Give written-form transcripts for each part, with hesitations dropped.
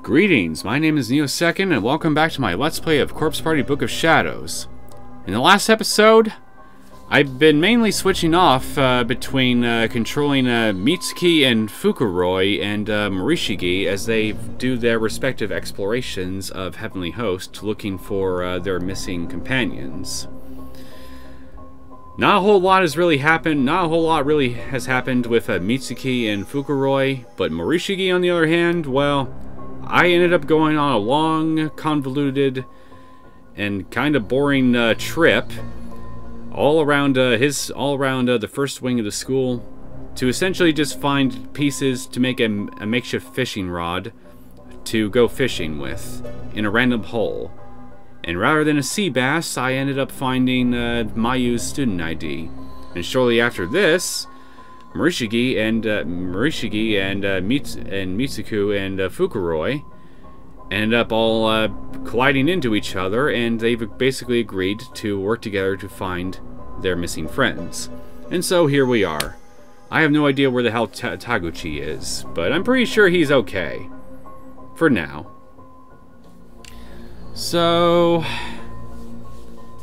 Greetings, my name is Neosekken, and welcome back to my Let's Play of Corpse Party Book of Shadows. In the last episode, I've been mainly switching off between controlling Mitsuki and Fukuroi and Morishige as they do their respective explorations of Heavenly Host, looking for their missing companions. Not a whole lot has really happened. Not a whole lot really has happened with Mitsuki and Fukuroi, but Morishige, on the other hand, well, I ended up going on a long, convoluted, and kind of boring trip all around the first wing of the school to essentially just find pieces to make a makeshift fishing rod to go fishing with in a random hole. And rather than a sea bass, I ended up finding Mayu's student ID. And shortly after this, Morishige and Mitsuku and Fukuroi ended up all colliding into each other, and they've basically agreed to work together to find their missing friends. And so here we are. I have no idea where the hell Taguchi is, but I'm pretty sure he's okay. For now. So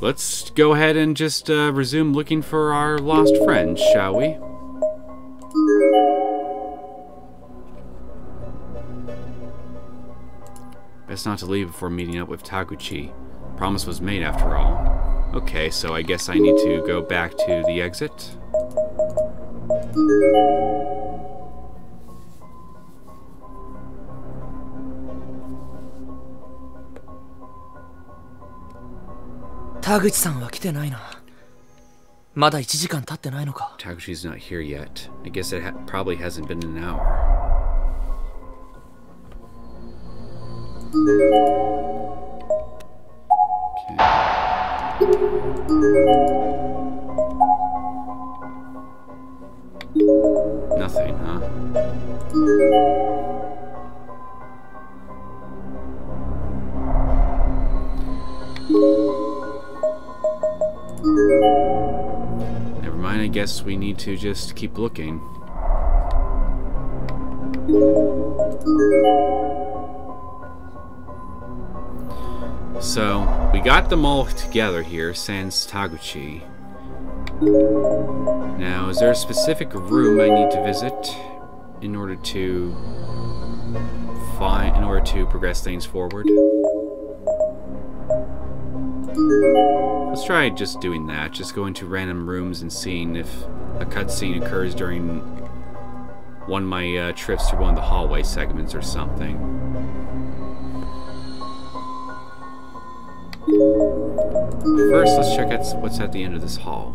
let's go ahead and just resume looking for our lost friends, shall we? Best not to leave before meeting up with Taguchi. Promise was made after all. Okay, so I guess I need to go back to the exit. Taguchi-sanは来てないな。まだ1時間経ってないのか。 Taguchi's not here yet. I guess it probably hasn't been an hour. Okay. Nothing, huh? Never mind, I guess we need to just keep looking. So, we got them all together here, sans Taguchi. Now, is there a specific room I need to visit in order to progress things forward? Let's try just doing that, just going to random rooms and seeing if a cutscene occurs during one of my trips through one of the hallway segments or something. First, let's check out what's at the end of this hall.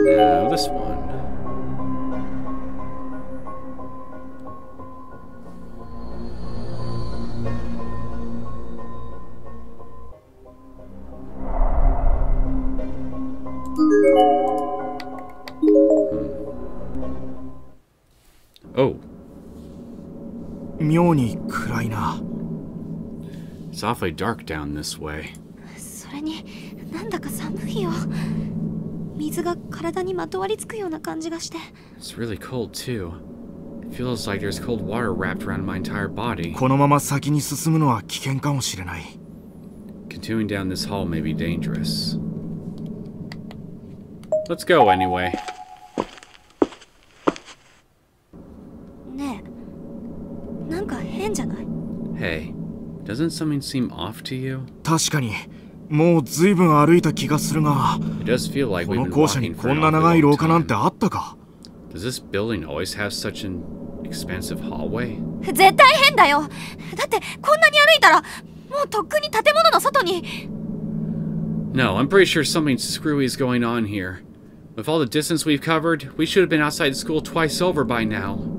Now, this one. Oh. It's awfully dark down this way. It's really cold too. It feels like there's cold water wrapped around my entire body. Continuing down this hall may be dangerous. Let's go anyway. Hey, doesn't something seem off to you? It does feel like we've been walking for an awful long time. Does this building always have such an expansive hallway? No, I'm pretty sure something screwy is going on here. With all the distance we've covered, we should have been outside the school twice over by now.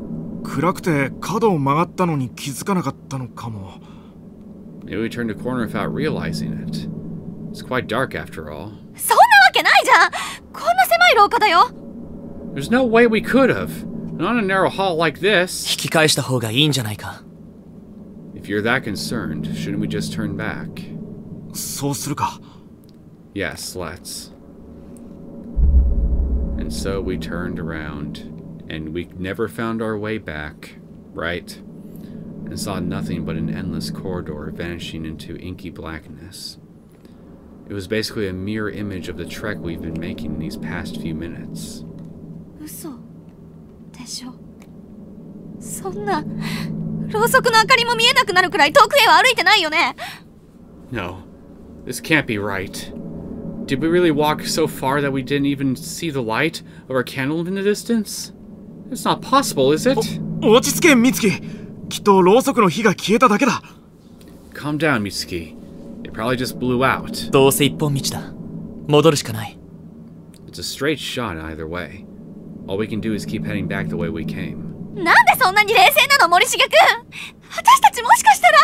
Maybe we turned a corner without realizing it. It's quite dark after all. There's no way we could have. Not in a narrow hall like this. If you're that concerned, shouldn't we just turn back? Yes, let's. And so we turned around, and we never found our way back, right? And saw nothing but an endless corridor vanishing into inky blackness. It was basically a mirror image of the trek we've been making these past few minutes. 嘘でしょ。そんなろうそくの明かりも見えなくなるくらい遠くへは歩いてないよね。No, this can't be right. Did we really walk so far that we didn't even see the light of our candle in the distance? It's not possible, is it? 落ち着け、美月。きっとろうそくの火が消えただけだ。Calm down, Mitsuki. It probably just blew out. どうせ一本道だ。戻るしかない。It's a straight shot either way. All we can do is keep heading back the way we came. なんでそんなに冷静なの、森重くん。私たちもしかしたら。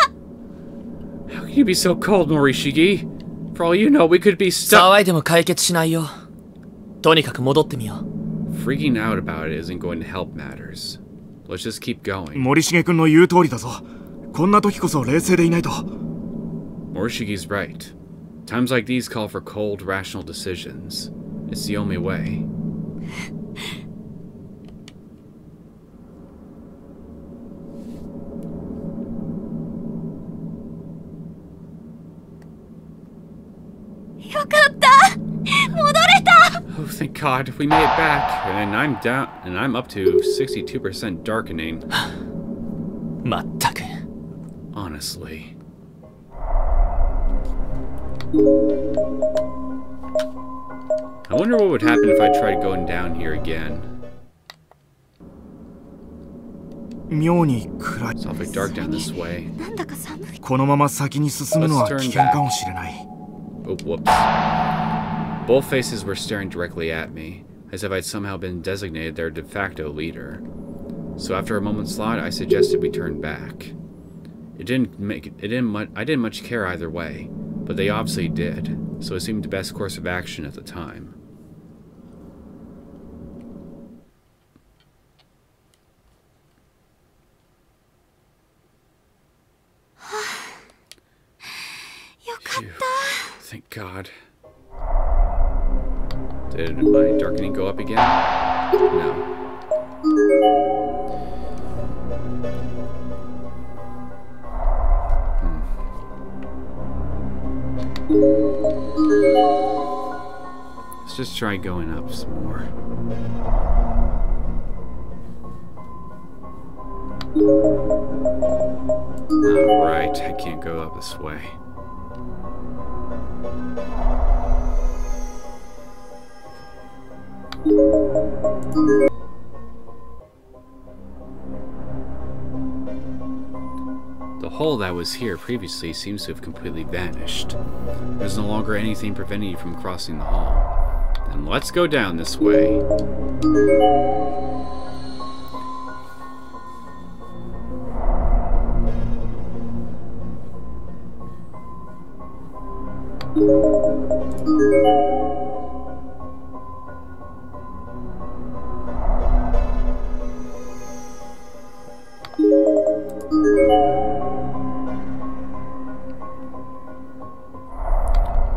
How can you be so cold, Morishige? For all you know, we could be stuck. 騒いでも解決しないよ。とにかく戻ってみよう。Freaking out about it isn't going to help matters. Let's just keep going. 森重くんの言う通りだぞ。こんな時こそ冷静でいないと。Morishige's right. Times like these call for cold, rational decisions. It's the only way. Oh, thank God, we made it back, and I'm up to 62% darkening. まったく。Honestly. I wonder what would happen if I tried going down here again. 妙に暗い。 It's awfully dark down this way. なんだか寒い。このまま先に進むのは危険かもしれない。Oh, whoops. Both faces were staring directly at me, as if I'd somehow been designated their de facto leader. So after a moment's thought, I suggested we turn back. I didn't much care either way, but they obviously did, so it seemed the best course of action at the time. Phew. Thank God. Did my darkening go up again? No. Let's just try going up some more. Alright, I can't go up this way. The hole that was here previously seems to have completely vanished. There's no longer anything preventing you from crossing the hall. Then let's go down this way.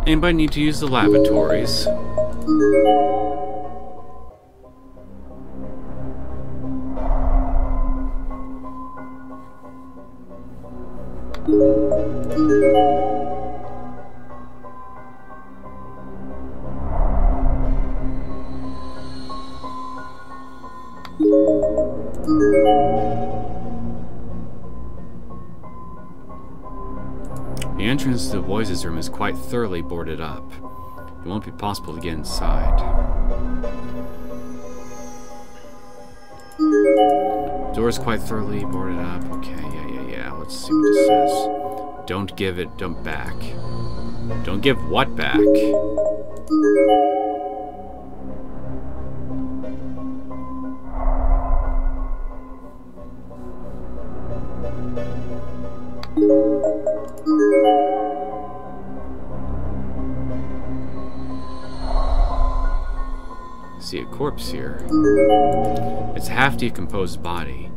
Anybody need to use the lavatories? The entrance to the boys' room is quite thoroughly boarded up. It won't be possible to get inside. Door's quite thoroughly boarded up. Okay, yeah. Let's see what this says. Don't give it back. Don't give what back? See a corpse here. It's a half-decomposed body.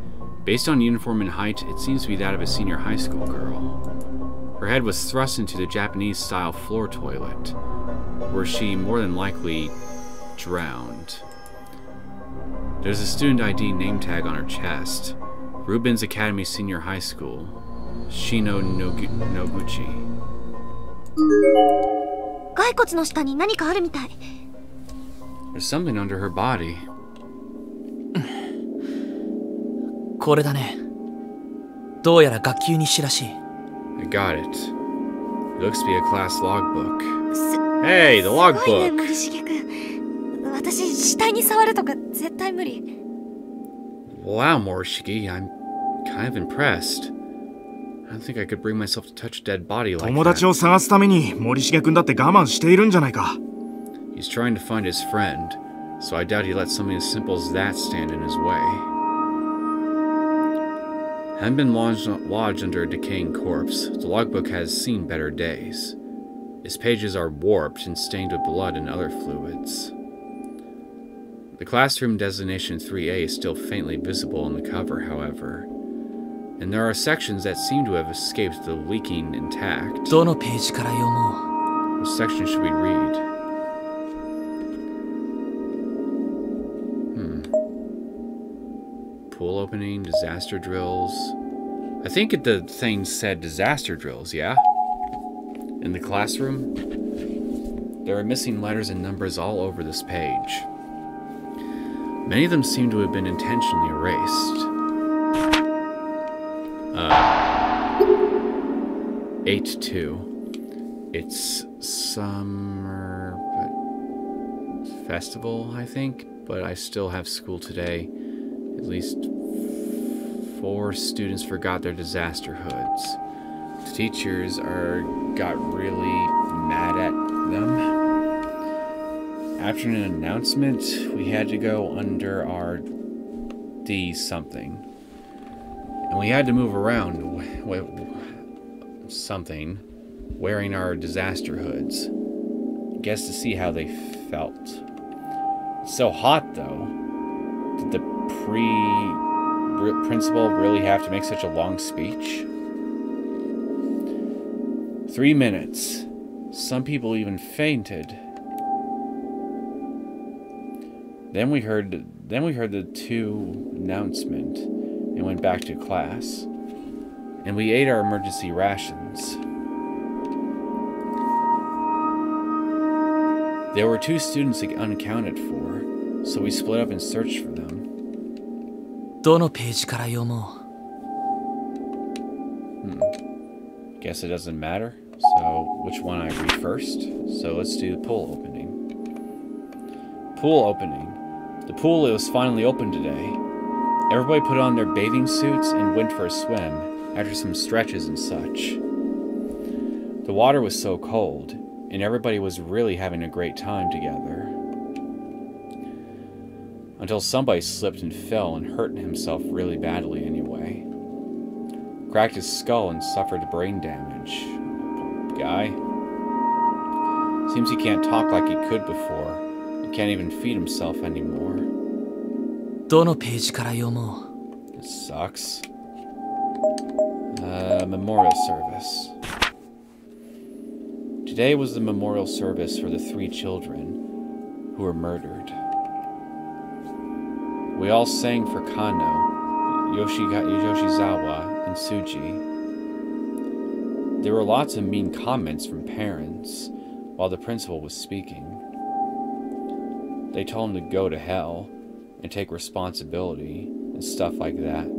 Based on uniform and height, it seems to be that of a senior high school girl. Her head was thrust into the Japanese-style floor toilet, where she more than likely drowned. There's a student ID name tag on her chest. Rubens Academy Senior High School. Shino Noguchi. 骸骨の下に何かあるみたい。There's something under her body. これだね。どうやら学級日誌らしい。I got it. It looks to be a class logbook. Hey, the logbook! すごいね、森重くん。私、死体に触るとか絶対無理。Wow, Morishige, I'm kind of impressed. I don't think I could bring myself to touch a dead body like that. 友達を探すために森重くんだって我慢しているんじゃないか。He's trying to find his friend, so I doubt he let something as simple as that stand in his way. Having been lodged under a decaying corpse, the logbook has seen better days. Its pages are warped and stained with blood and other fluids. The classroom designation 3A is still faintly visible on the cover, however, and there are sections that seem to have escaped the leaking intact. どのページから読もう？ What section should we read? Pool opening, disaster drills. I think the thing said disaster drills, yeah? In the classroom? There are missing letters and numbers all over this page. Many of them seem to have been intentionally erased. 8-2. It's summer festival, I think, but I still have school today. At least 4 students forgot their disaster hoods. The teachers got really mad at them. After an announcement, we had to go under our D something. And we had to move around with something, wearing our disaster hoods. Guess to see how they felt. It's so hot, though. Did the principal really have to make such a long speech? 3 minutes. Some people even fainted. Then we heard the 2 announcement and went back to class. And we ate our emergency rations. There were 2 students unaccounted for, so we split up and searched for them. どのページから読もう？ Guess it doesn't matter. So, which one I read first? So let's do the pool opening. Pool opening. The pool was finally open today. Everybody put on their bathing suits and went for a swim, after some stretches and such. The water was so cold, and everybody was really having a great time together. Until somebody slipped and fell and hurt himself really badly anyway. Cracked his skull and suffered brain damage. Poor guy. Seems he can't talk like he could before. He can't even feed himself anymore. どのページから読もう？ It sucks. Memorial service. Today was the memorial service for the 3 children who were murdered. We all sang for Kano, Yoshizawa, and Suji. There were lots of mean comments from parents while the principal was speaking. They told him to go to hell and take responsibility and stuff like that.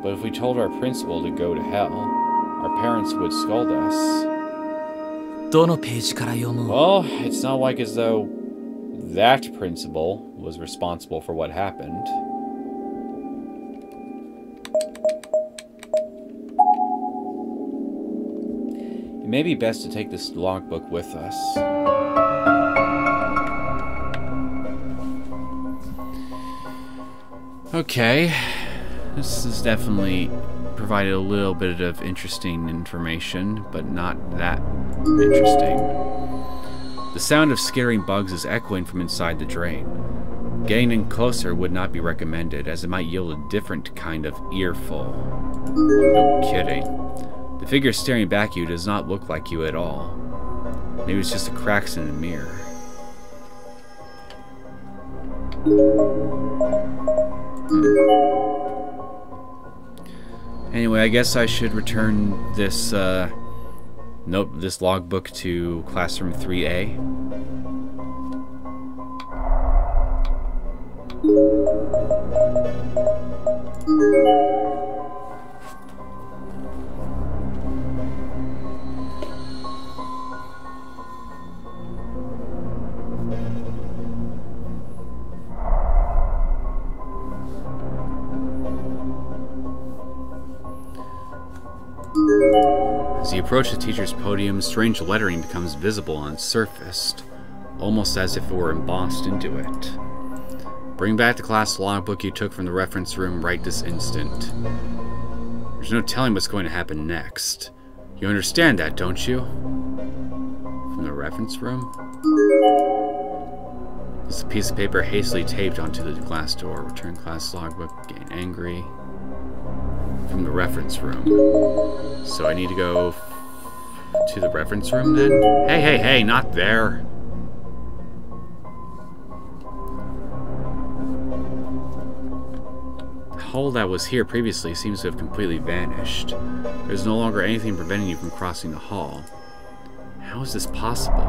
But if we told our principal to go to hell, our parents would scold us. どのページから読もう？ Well, it's not like as though that principal was responsible for what happened. It may be best to take this logbook with us. Okay, this has definitely provided a little bit of interesting information, but not that interesting. The sound of scaring bugs is echoing from inside the drain. Getting in closer would not be recommended, as it might yield a different kind of earful. No kidding. The figure staring back at you does not look like you at all. Maybe it's just the cracks in the mirror. Anyway, I guess I should return this this logbook to classroom 3A. As you approach the teacher's podium, strange lettering becomes visible on its surface, almost as if it were embossed into it. Bring back the class logbook you took from the reference room right this instant. There's no telling what's going to happen next. You understand that, don't you? From the reference room? There's a piece of paper hastily taped onto the glass door. Return class logbook, getting angry. From the reference room. So I need to go to the reference room then? Hey, hey, hey, not there! The hole that was here previously seems to have completely vanished. There's no longer anything preventing you from crossing the hall. How is this possible?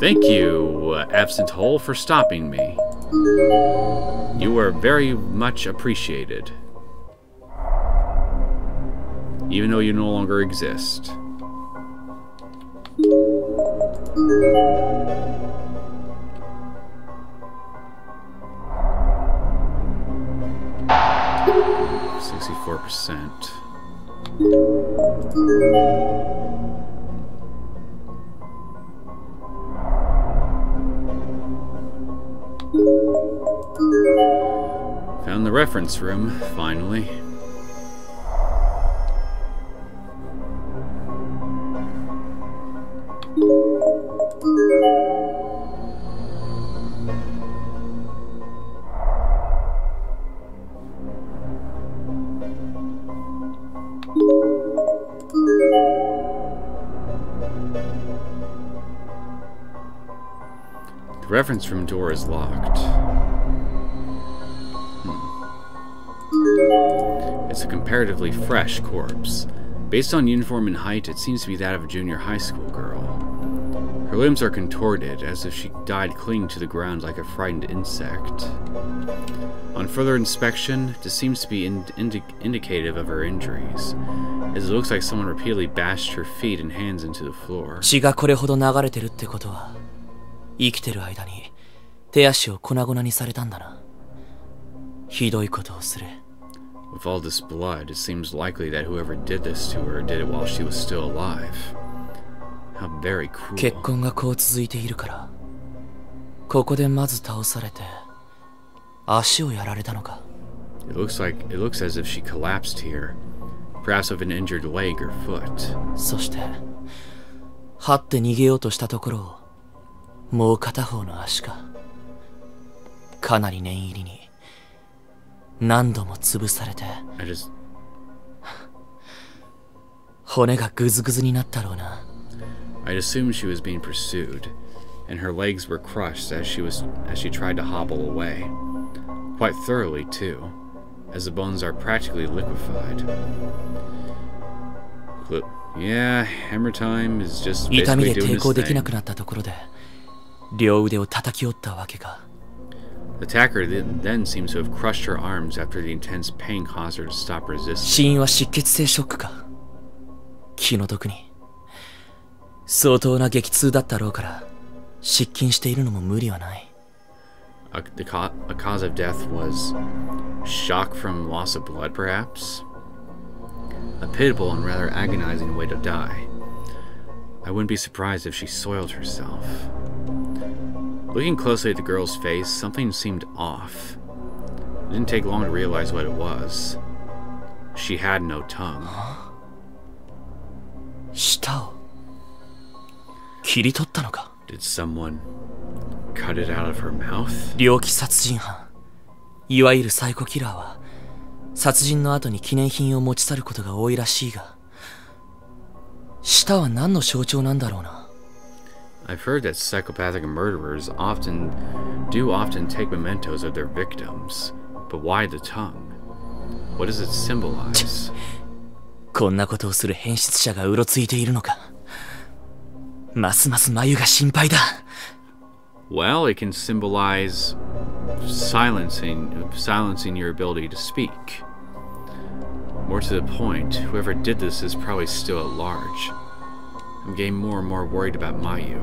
Thank you, absent hole, for stopping me. You are very much appreciated. Even though you no longer exist. %64%. Found the reference room, finally. The reference room door is locked. It's a comparatively fresh corpse. Based on uniform and height, it seems to be that of a junior high school girl. Her limbs are contorted, as if she died clinging to the ground like a frightened insect. On further inspection, this seems to be indicative of her injuries, as it looks like someone repeatedly bashed her feet and hands into the floor. 血がこれほど流れてるってことは、生きてる間に手足を粉々にされたんだな。ひどいことをする。With all this blood, it seems likely that whoever did this to her did it while she was still alive. How very cruel. 血痕がこう続いているから、ここでまず倒されて、足をやられたのか。It looks as if she collapsed here, perhaps with an injured leg or foot. そして、這って逃げようとしたところを、もう片方の足か。かなり念入りに。何度も潰されて骨がグズグズになったろうな。I'd assumed she was being pursued, and her legs were crushed as she tried to hobble away. Quite thoroughly, too, as the bones are practically liquefied. Yeah, hammer time is just 痛み basically で doing 抵抗 his できな thing. くなったところで両腕を叩き折ったわけか。The attacker then seems to have crushed her arms after the intense pain caused her to stop resisting. 死因は失血性ショックか。気の毒に相当な激痛だったろうから失禁しているのも無理はない。A cause of death was shock from loss of blood, perhaps? A pitiable and rather agonizing way to die. I wouldn't be surprised if she soiled herself. Looking closely at the girl's face, something seemed off. It didn't take long to realize what it was. She had no tongue. 舌を切り取ったのか。 Did someone cut it out of her mouth? 猟奇殺人犯、いわゆるサイコキラーは殺人の後に記念品を持ち去ることが多いらしいが、舌は何の象徴なんだろうな。I've heard that psychopathic murderers often take mementos of their victims, but why the tongue? What does it symbolize? こんなことをする変質者がうろついているのか。ますます眉が心配だ。Well, it can symbolize silencing your ability to speak. More to the point, whoever did this is probably still at large. I'm getting more and more worried about Mayu.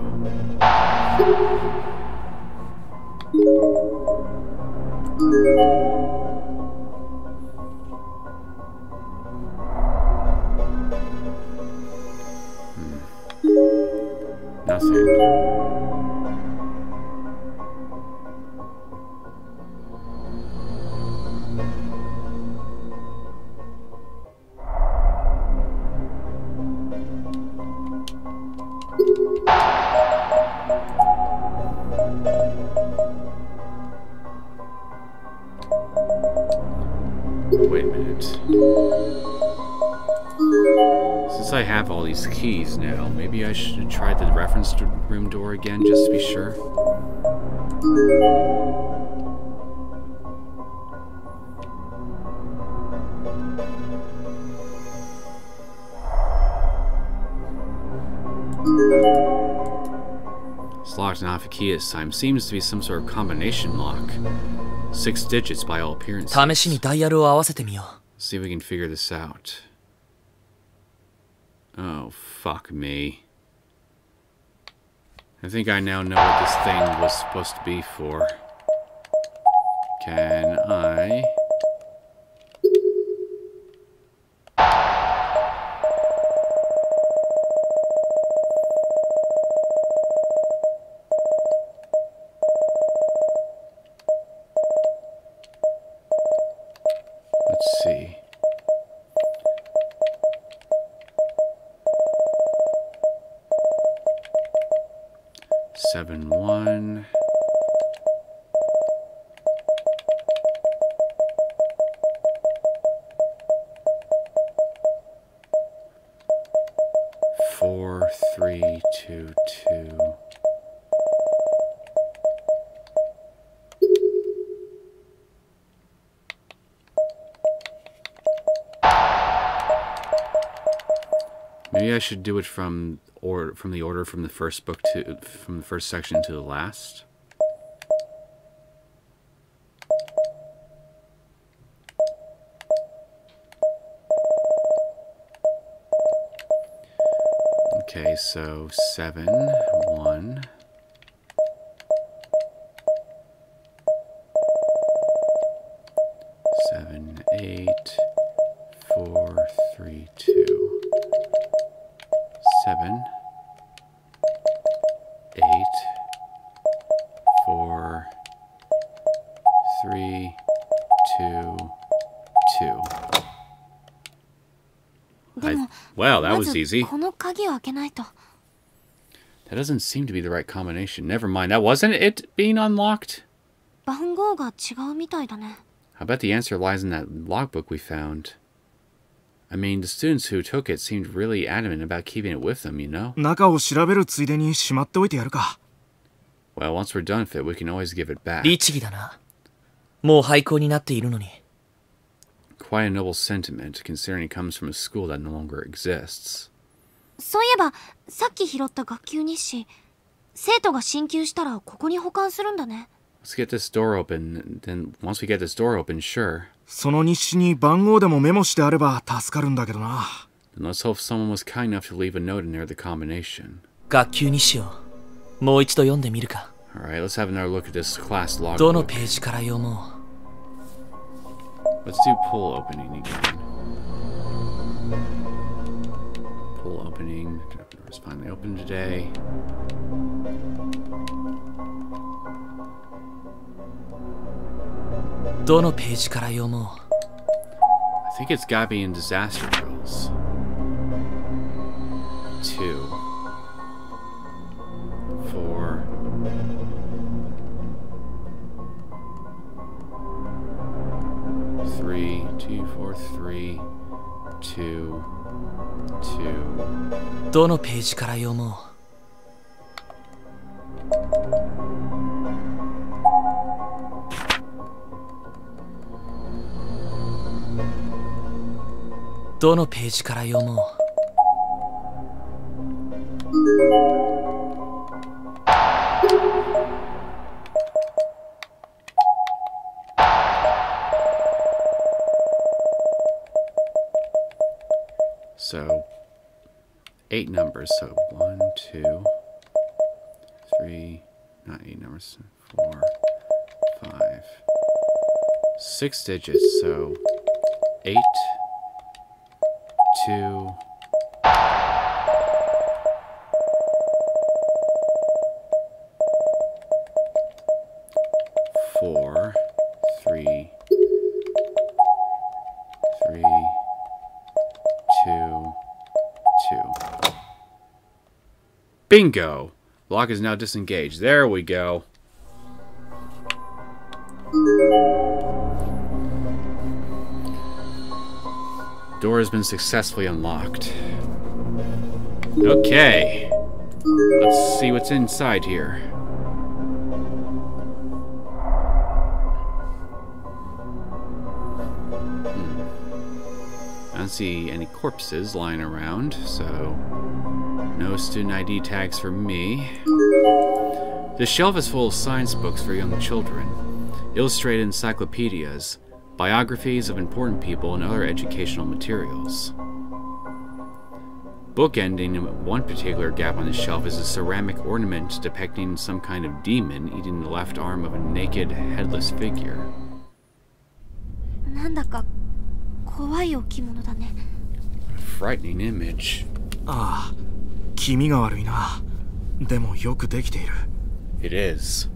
Nothing. Wait a minute. Since I have all these keys now, maybe I should try the reference room door again just to be sure. It's locked and off a key this time. Seems to be some sort of combination lock. 6 digits by all appearances. 試しにダイヤルを合わせてみよう。See if we can figure this out. Oh, fuck me. I think I now know what this thing was supposed to be for. Can I... Let's see. Seven, 1. Four, 3, 2, 2. Maybe I should do it from the order from the first book from the first section to the last. Okay, so 7, 1. Seven, 8, 4, 3, 2. 7, 8, 4, 3, 2, 2. Wow, that was easy. That doesn't seem to be the right combination. Never mind. That wasn't it being unlocked? How about the answer lies in that logbook we found? I mean, the students who took it seemed really adamant about keeping it with them, you know? Well, once we're done with it, we can always give it back. Quite a noble sentiment, considering it comes from a school that no longer exists. Let's get this door open, then once we get this door open, sure. Then let's hope someone was kind enough to leave a note in there with the combination. Alright, let's have another look at this class logbook. Let's do pull opening again. Pull opening. Door's finally open today. I think it's gotta be in disaster drills. 2, 4, どのページから読もう。どのページから読もう。So, 8 numbers. So 1, 2, 3, not 8 numbers, 4, 5, 6 digits. So 8, 2, 4, 3, 3, 2, 2. Bingo! Lock is now disengaged. There we go. Door has been successfully unlocked. Okay. Let's see what's inside here. I don't see any corpses lying around, so no student ID tags for me. The shelf is full of science books for young children, illustrated encyclopedias, biographies of important people, and other educational materials. Bookending one particular gap on the shelf is a ceramic ornament depicting some kind of demon eating the left arm of a naked, headless figure. なんだか怖い置物だね。 Frightening image. ああ、気味が悪いな。でもよくできている。It is.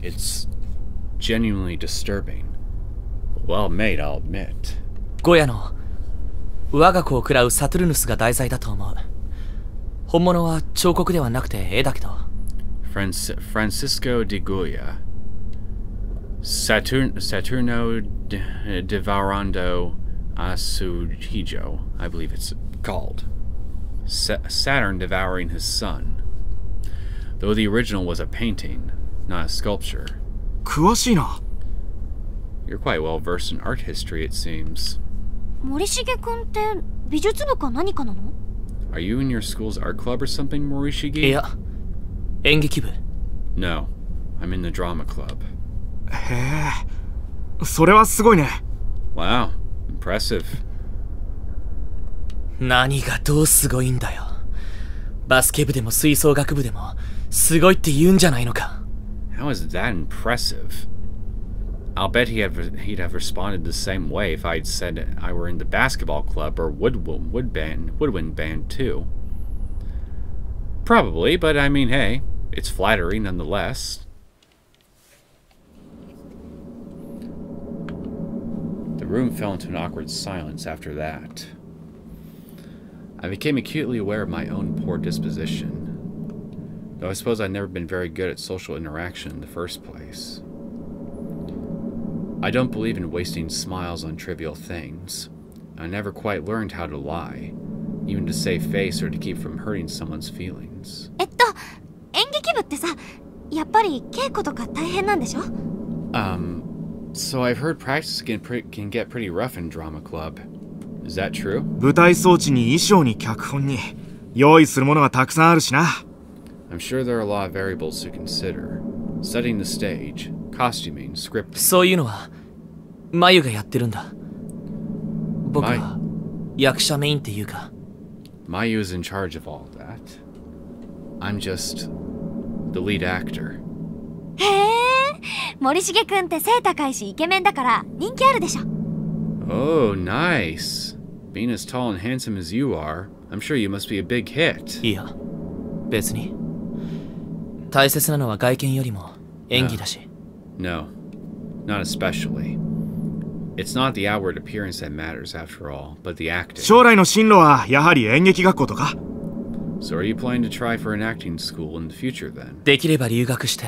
It's genuinely disturbing. Well made, I'll admit. ゴヤの我が子を食らうサトゥルヌスが題材だと思う。本物は彫刻ではなくて絵だけど。Francisco de Goya. Saturno devorando a su hijo, I believe it's called. Saturn devouring his son. Though the original was a painting, not a sculpture. 詳しいな。You're quite well versed in art history, it seems. 森重くんって美術部か何かなの？ Are you in your school's art club or something, Morishige? いや、演劇部。No, I'm in the drama club. へえ、それはすごいね。Wow, impressive. 何がどうすごいんだよ。バスケ部でも吹奏楽部でもすごいって言うんじゃないのか。How is that impressive? I'll bet he'd have responded the same way if I'd said I were in the basketball club or woodwind band too. Probably, but I mean, hey, it's flattering nonetheless. The room fell into an awkward silence after that. I became acutely aware of my own poor disposition, though I suppose I'd never been very good at social interaction in the first place. I don't believe in wasting smiles on trivial things. I never quite learned how to lie, even to save face or to keep from hurting someone's feelings. 演劇部ってさ、やっぱり稽古とか大変なんでしょ？ So I've heard practice can get pretty rough in drama club. Is that true? 舞台装置に衣装に脚本に用意するものがたくさんあるしな。I'm sure there are a lot of variables to consider. Setting the stage, costuming, scripting. そういうのはマユがやってるんだ。僕は役者メインっていうか。Mayu is in charge of all that. I'm just the lead actor. へえ、森重くんって背高いしイケメンだから人気あるでしょ。Oh, nice. Being as tall and handsome as you are, I'm sure you must be a big hit. いや、別に。大切なのは外見よりも演技だし。No, not especially. It's not the outward appearance that matters after all, but the acting. 将来の進路はやはり演劇学校とか？ So are you planning to try for an acting school in the future then? できれば留学して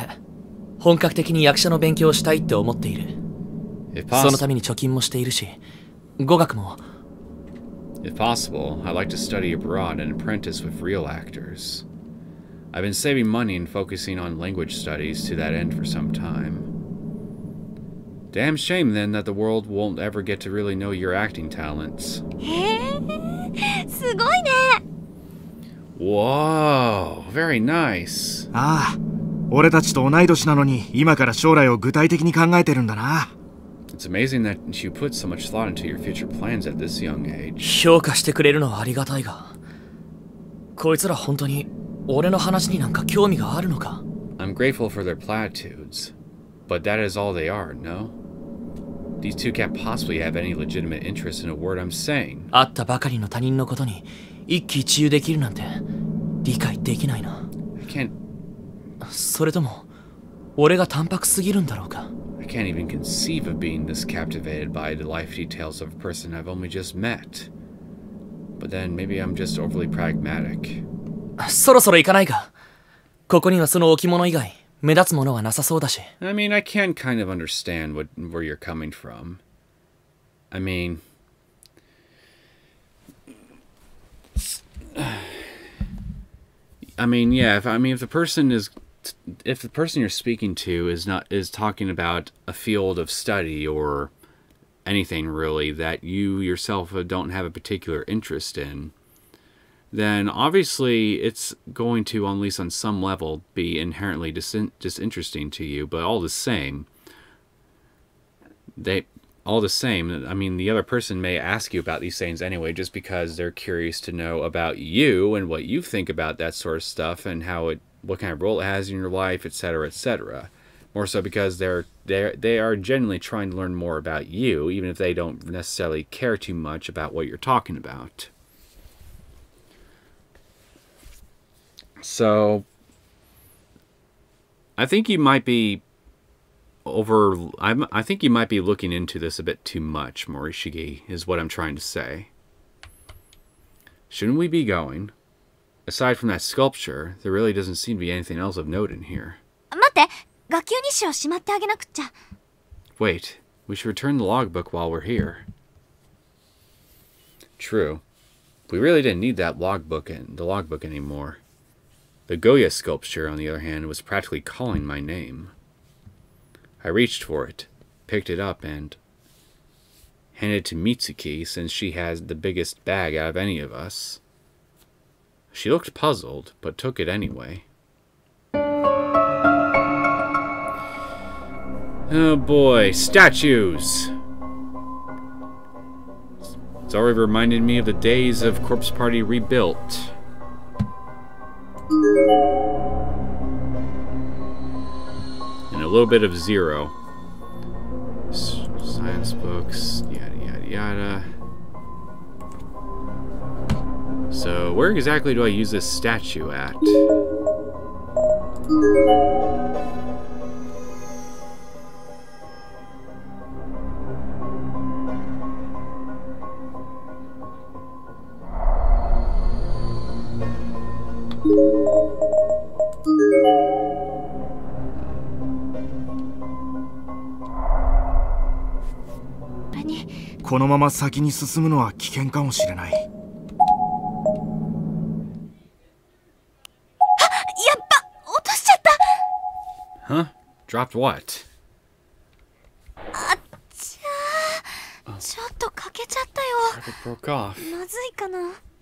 本格的に役者の勉強をしたいって思っている。そのために貯金もしているし、語学も。If possible, I'd like to study abroad and apprentice with real actors. I've been saving money and focusing on language studies to that end for some time. Damn shame then that the world won't ever get to really know your acting talents. すごいね。 Whoa, very nice. ああ、俺たちと同い年なのに今から将来を具体的に考えてるんだな。It's amazing that you put so much thought into your future plans at this young age. 評価してくれるのはありがたいが、こいつら本当に俺の話になんか興味があるのか？ I'm grateful for their platitudes, but that is all they are, no? These two can't possibly have any legitimate interest in a word I'm saying. 会ったばかりの他人のことに一喜一憂できるなんて理解できないな。I can't それとも俺が淡白すぎるんだろうか？ I can't even conceive of being this captivated by the life details of a person I've only just met. But then maybe I'm just overly pragmatic. そろそろ行かないか？ここにはその置物以外目立つものはなさそうだし。I mean, I can kind of understand where you're coming from. I mean, yeah. If the person you're speaking to is talking about a field of study or anything really that you yourself don't have a particular interest in, then obviously it's going to, at least on some level, be inherently disinteresting to you. But all the same, the other person may ask you about these things anyway, just because they're curious to know about you and what you think about that sort of stuff and what kind of role it has in your life, etc., etc. More so because they are genuinely trying to learn more about you, even if they don't necessarily care too much about what you're talking about. So, I think you might be I think you might be looking into this a bit too much, Morishige, is what I'm trying to say. Shouldn't we be going? Aside from that sculpture, there really doesn't seem to be anything else of note in here. 待って、学級日誌をしまってあげなくっちゃ。 Wait, we should return the logbook while we're here. True. We really didn't need the logbook anymore. The Goya sculpture, on the other hand, was practically calling my name. I reached for it, picked it up, and handed it to Mitsuki since she has the biggest bag out of any of us. She looked puzzled, but took it anyway. Oh boy, statues! It's already reminded me of the days of Corpse Party Rebuilt. And a little bit of Zero. Science books, yada yada yada. So, where exactly do I use this statue at? Any このまま先に進むのは危険かもしれない。やっぱ落としちゃった。 Huh? Dropped what? あっちゃー、ちょっと欠けちゃったよ。 It broke off. まずいかな。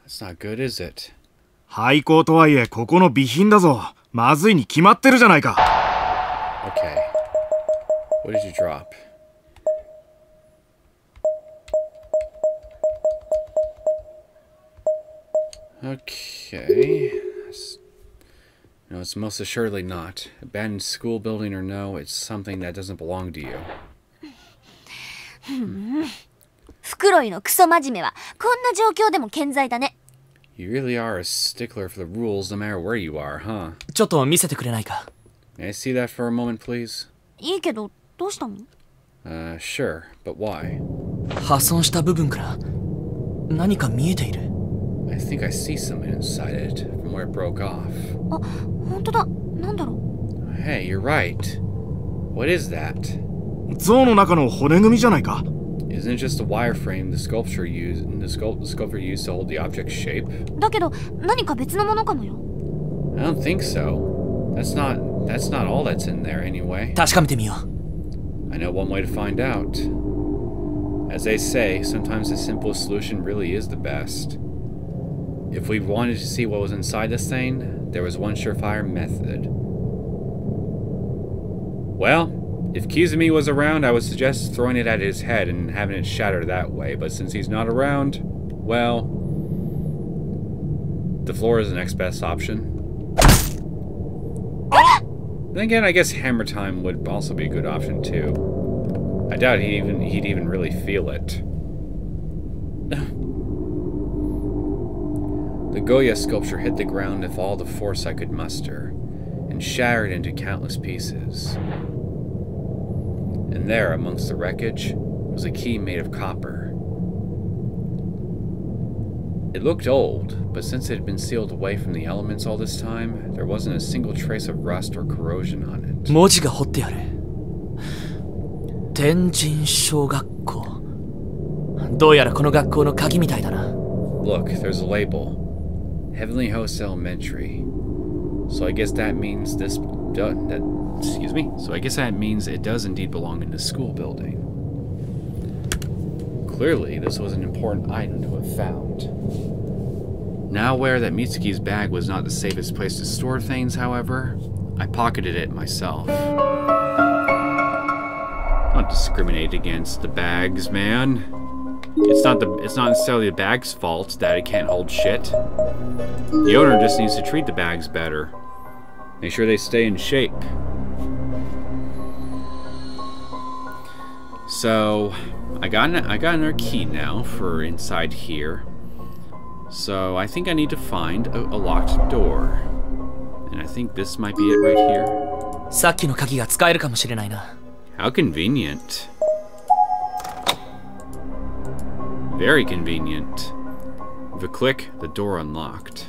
That's not good, is it? 廃校とはいえここの備品だぞ。まずいに決まってるじゃないか。 Okay. What did you drop? Okay. No, it's most assuredly not. Abandoned school building or no, it's something that doesn't belong to you. フクロイのクソ真面目はこんな状況でも健在だね。 You really are a stickler for the rules no matter where you are, huh? ちょっと見せてくれないか？ May I see that for a moment, please? いいけどどうしたの？ Sure, but why? 破損した部分から何か見えている。 I think I see something inside it from where it broke off. あ、本当だ。なんだろう。 Hey, you're right. What is that? 象の中の骨組みじゃないか。Isn't it just the wireframe the sculptor used to hold the object's shape? だけど何か別のものかもよ。 I don't think so. That's not all that's in there anyway. 確かめてみよう。 I know one way to find out. As they say, sometimes the simplest solution really is the best. If we wanted to see what was inside this thing, there was one surefire method. Well, if Kizumi was around, I would suggest throwing it at his head and having it shatter that way, but since he's not around, well, the floor is the next best option. Then again, I guess hammer time would also be a good option too. I doubt he'd even really feel it. The Goya sculpture hit the ground with all the force I could muster, and shattered into countless pieces. And there, amongst the wreckage, was a key made of copper. It looked old, but since it had been sealed away from the elements all this time, there wasn't a single trace of rust or corrosion on it. 文字が彫ってある。天神小学校。どうやらこの学校の鍵みたいだな。Look, there's a label. Heavenly Host Elementary. So I guess that means So I guess that means it does indeed belong in the school building. Clearly, this was an important item to have found. Now aware that Mitsuki's bag was not the safest place to store things, however, I pocketed it myself. Don't discriminate against the bags, man. It's not necessarily the bag's fault that it can't hold shit. The owner just needs to treat the bags better. Make sure they stay in shape. So, I got another key now for inside here. So, I think I need to find a locked door. And I think this might be it right here. さっきの鍵が使えるかもしれないな。How convenient. Very convenient. With a click, the door unlocked.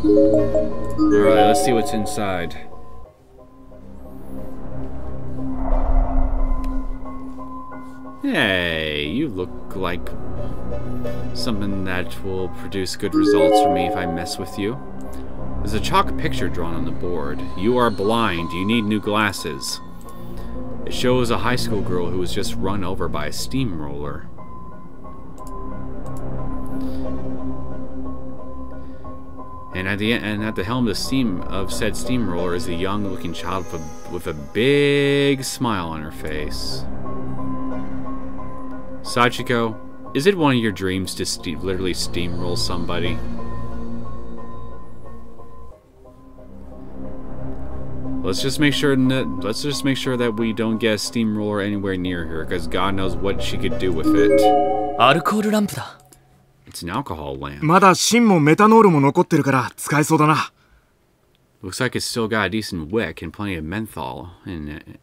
Alright, let's see what's inside. Hey, you look like something that will produce good results for me if I mess with you. There's a chalk picture drawn on the board. You are blind. You need new glasses. It shows a high school girl who was just run over by a steamroller. And at the helm of said steamroller is a young-looking child with a big smile on her face. Sachiko, is it one of your dreams to literally steamroll somebody? Let's just make sure that we don't get a steamroller anywhere near her, because God knows what she could do with it. アルコールランプだ。 It's an alcohol lamp. まだ芯もメタノールも残ってるから使えそうだな。Looks like it's still got a decent wick and plenty of methanol in it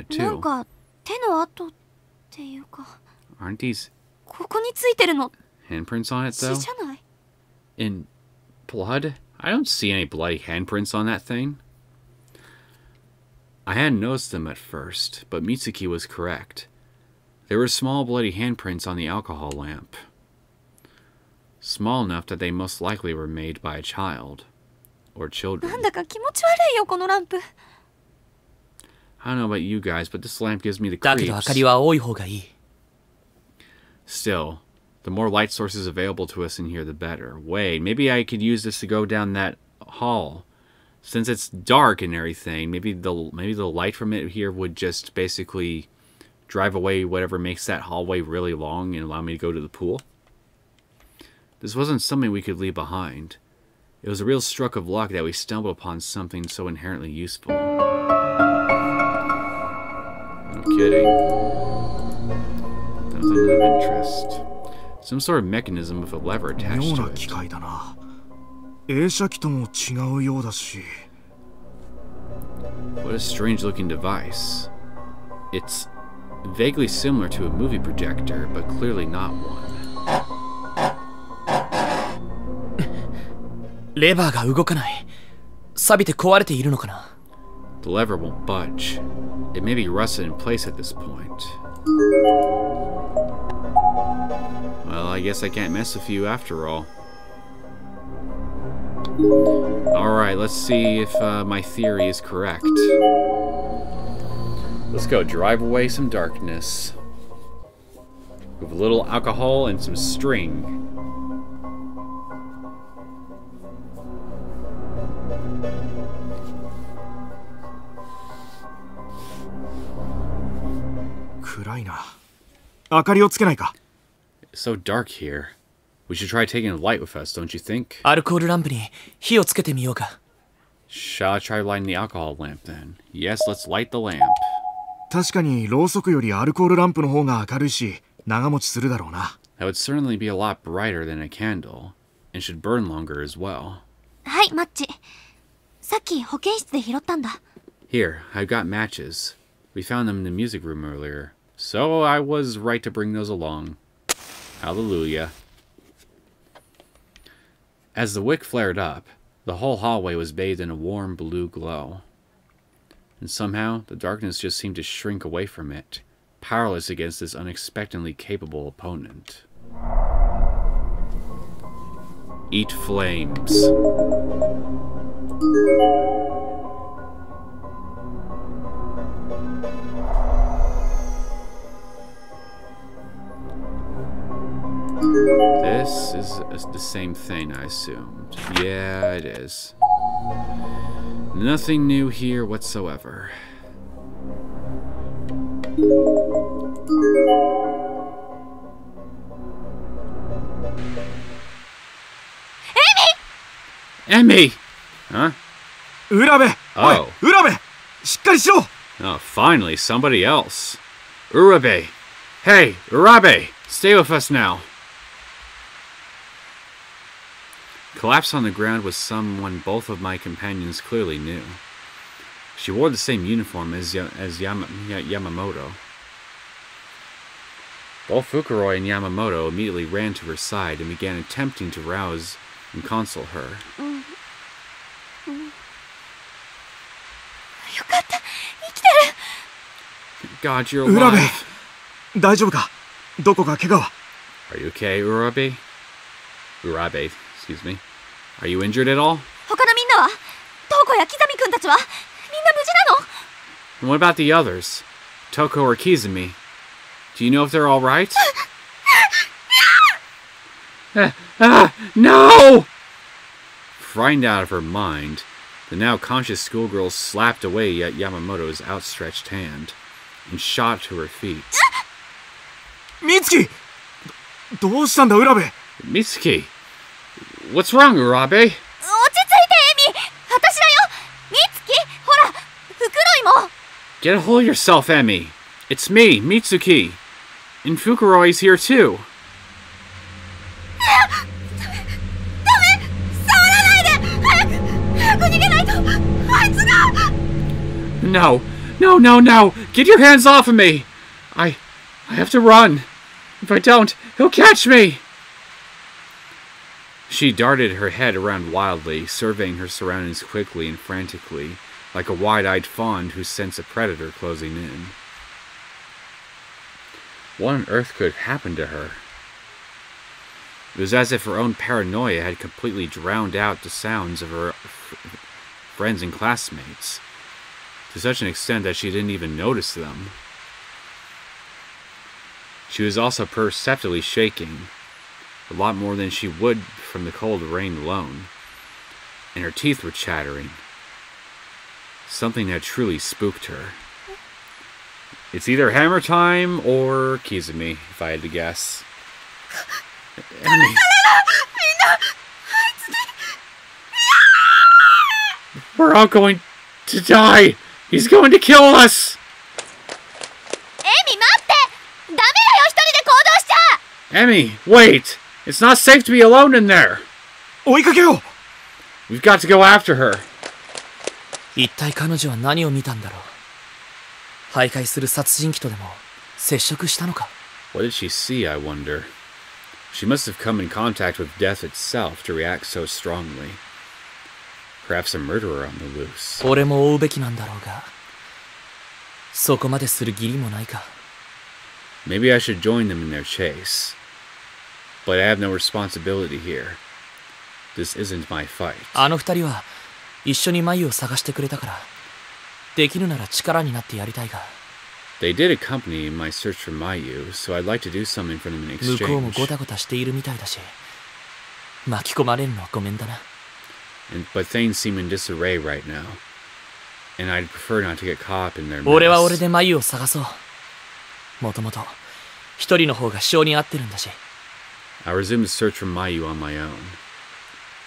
too. なんか手の跡っていうか。 Aren't these ここについてるの handprints on it 血 though? じゃない？ In blood? I don't see any bloody handprints on that thing. I hadn't noticed them at first, but Mitsuki was correct. There were small bloody handprints on the alcohol lamp. Small enough that they most likely were made by a child. Or children. なんだか気持ち悪いよこのランプ。 I don't know about you guys, but this lamp gives me the だけど明か creeps. りは多い方がいい。 Still, the more light sources available to us in here, the better. Wait, maybe I could use this to go down that hall. Since it's dark and everything, maybe the light from it here would just basically drive away whatever makes that hallway really long and allow me to go to the pool. This wasn't something we could leave behind. It was a real stroke of luck that we stumbled upon something so inherently useful. No kidding. Nothing of interest. Some sort of mechanism with a lever attached 妙 to な it. 機械だな。映写機とも違うようだし。 What a strange looking device. It's vaguely similar to a movie projector, but clearly not one. レバーが動かない。錆びて壊れているのかな。 The lever won't budge. It may be rusted in place at this point. Well, I guess I can't mess with you after all. Alright, let's see if my theory is correct. Let's go drive away some darkness. With a little alcohol and some string. It's so dark here. We should try taking a light with us, don't you think? アルコールランプに火をつけてみようか。 Shall I try lighting the alcohol lamp then? Yes, let's light the lamp. 確かにろうそくよりアルコールランプの方が明るいし長持ちするだろうな。That would certainly be a lot brighter than a candle, and should burn longer as well. はい、マッチ。さっき保健室で拾ったんだ。 Here, I've got matches. We found them in the music room earlier, so I was right to bring those along. Hallelujah. As the wick flared up, the whole hallway was bathed in a warm blue glow. And somehow, the darkness just seemed to shrink away from it, powerless against this unexpectedly capable opponent. Eat flames. This is the same thing, I assumed. Yeah, it is. Nothing new here whatsoever. Emi! Huh? Urabe! Oh. Urabe! しっかりしろ! Oh, finally, somebody else. Urabe! Hey, Urabe! Stay with us now. Collapsed on the ground was someone both of my companions clearly knew. She wore the same uniform as Yamamoto. Both Fukuroi and Yamamoto immediately ran to her side and began attempting to rouse and console her. God, you're alive. Urabe! 大丈夫か? どこか怪我は? Are you okay, Urabe? Urabe, excuse me. Are you injured at all? 他のみんなはTokoやKizami君たちはみんな無事なの? And what about the others? Toko or Kizami? Do you know if they're all right? No! Frightened out of her mind, the now conscious schoolgirl slapped away at Yamamoto's outstretched hand and shot to her feet. Mitsuki! どうしたんだ, Urabe? Mitsuki! What's wrong, Urabe? 落ち着いて、エミ! 私だよ! Mitsuki! ほら、Fukuroiも! Get a hold of yourself, Emi. It's me, Mitsuki. And Fukuroi's here too. No, no, no, no! Get your hands off of me! I have to run. If I don't, he'll catch me! She darted her head around wildly, surveying her surroundings quickly and frantically, like a wide-eyed fawn who scents a predator closing in. What on earth could have happened to her? It was as if her own paranoia had completely drowned out the sounds of her friends and classmates, to such an extent that she didn't even notice them. She was also perceptibly shaking, a lot more than she would from the cold rain alone, and her teeth were chattering. Something had truly spooked her. It's either hammer time or Kizami, if I had to guess. Emi. We're all going to die! He's going to kill us! Emi, 待って! ダメだよ、一人で行動しちゃ! Emi, wait! It's not safe to be alone in there! 追いかけよう! We've got to go after her. 一体彼女は何を見たんだろう。徘徊する殺人鬼とでも接触したのか。 What did she see, I wonder? She must have come in contact with death itself to react so strongly. Perhaps a murderer on the loose. 俺も追うべきなんだろうが、そこまでする義理もないか。Maybe I should join them in their chase. But I have no responsibility here. This isn't my fight. あの二人は一緒に眉を探してくれたから、できるなら力になってやりたいが。They did accompany me in my search for Mayu, so I'd like to do something for them in 向こうも exchange. ゴタゴタしているみたいだし、巻き込まれるのはごめんだな。But things seem in disarray right now, and I'd prefer not to get caught up in their 俺は俺 mess. で眉を探そう。もともと一人の方が性に合ってるんだし。I'll resume the search for Mayu on my own.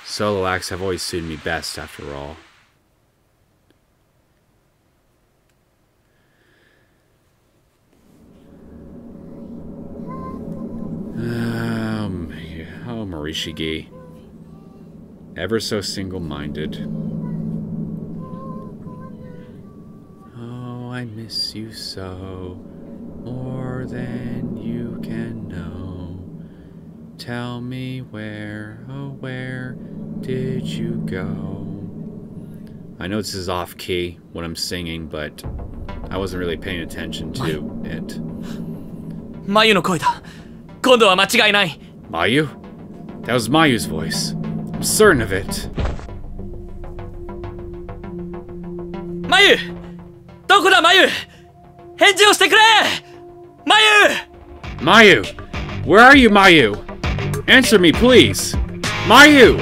Solo acts have always suited me best, after all. Oh, Morishige. Ever so single-minded. Oh, I miss you so, more than you can know. Tell me where, oh where did you go? I know this is off-key, what I'm singing, but I wasn't really paying attention to it. 眉の声だ。今度は間違いない。Mayu? That was Mayu's voice. I'm certain of it. 眉！どこだ眉！返事をしてくれ！眉！ Mayu! Where are you, Mayu? Answer me, please! Mayu!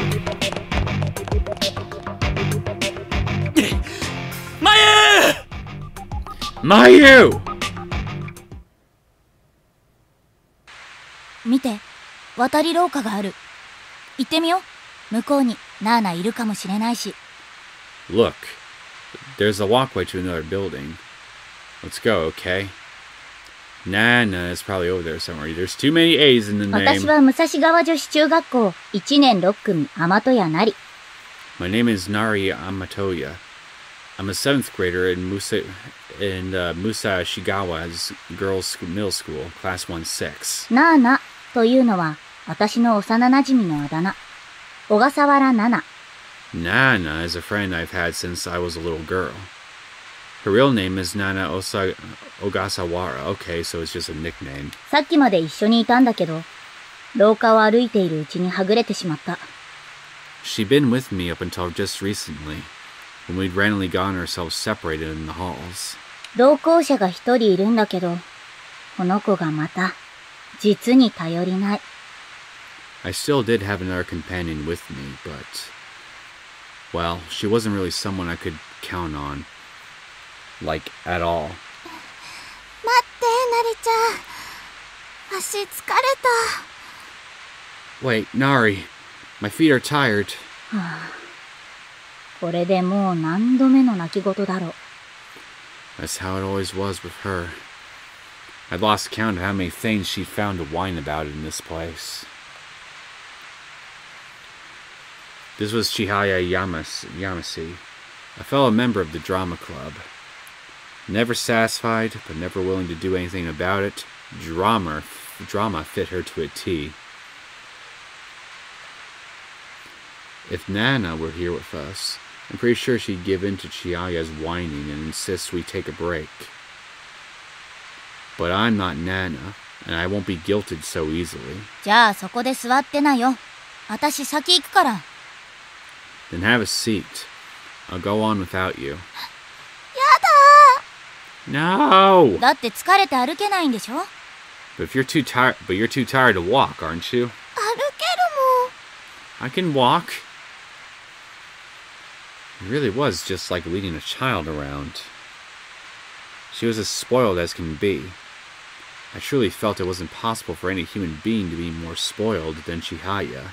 眉！ Mayu! 見て、渡り廊下がある。行ってみよう。向こうにナーナいるかもしれないし。Look, there's a walkway to another building. Let's go, okay? Nana is probably over there somewhere. There's too many A's in the 私 name. は武蔵川女子中学校1年6組天戸谷なり。My name is Nari Amatoya. I'm a 7th grader in Musashigawa's girls' middle school, class 1-6. ナーナというのは私の幼馴染のあだ名。小笠原ナナ。Nana is a friend I've had since I was a little girl. Her real name is Nana Ogasawara. Okay, so it's just a nickname. さっきまで一緒にいたんだけど、廊下を歩いているうちにはぐれてしまった。She'd been with me up until just recently, when we'd randomly gotten ourselves separated in the halls. 同行者が一人いるんだけど、この子がまた、実に頼りない。I still did have another companion with me, but... well, she wasn't really someone I could count on. Like, at all. 待って、ナリちゃん。足疲れた。 Wait, Nari. My feet are tired. これでもう何度目の泣き言だろう。That's how it always was with her. I'd lost count of how many things she'd found to whine about in this place. This was Chihaya Yamase, a fellow member of the drama club. Never satisfied, but never willing to do anything about it, drama fit her to a T. If Nana were here with us, I'm pretty sure she'd give in to Chihaya's whining and insist we take a break. But I'm not Nana, and I won't be guilted so easily. じゃあそこで座ってなよ。私先行くから。Then have a seat. I'll go on without you. や No! だって疲れて歩けないんでしょ？ But you're too tired to walk, aren't you? 歩ける I can walk. It really was just like leading a child around. She was as spoiled as can be. I truly felt it wasn't possible for any human being to be more spoiled than Chihaya.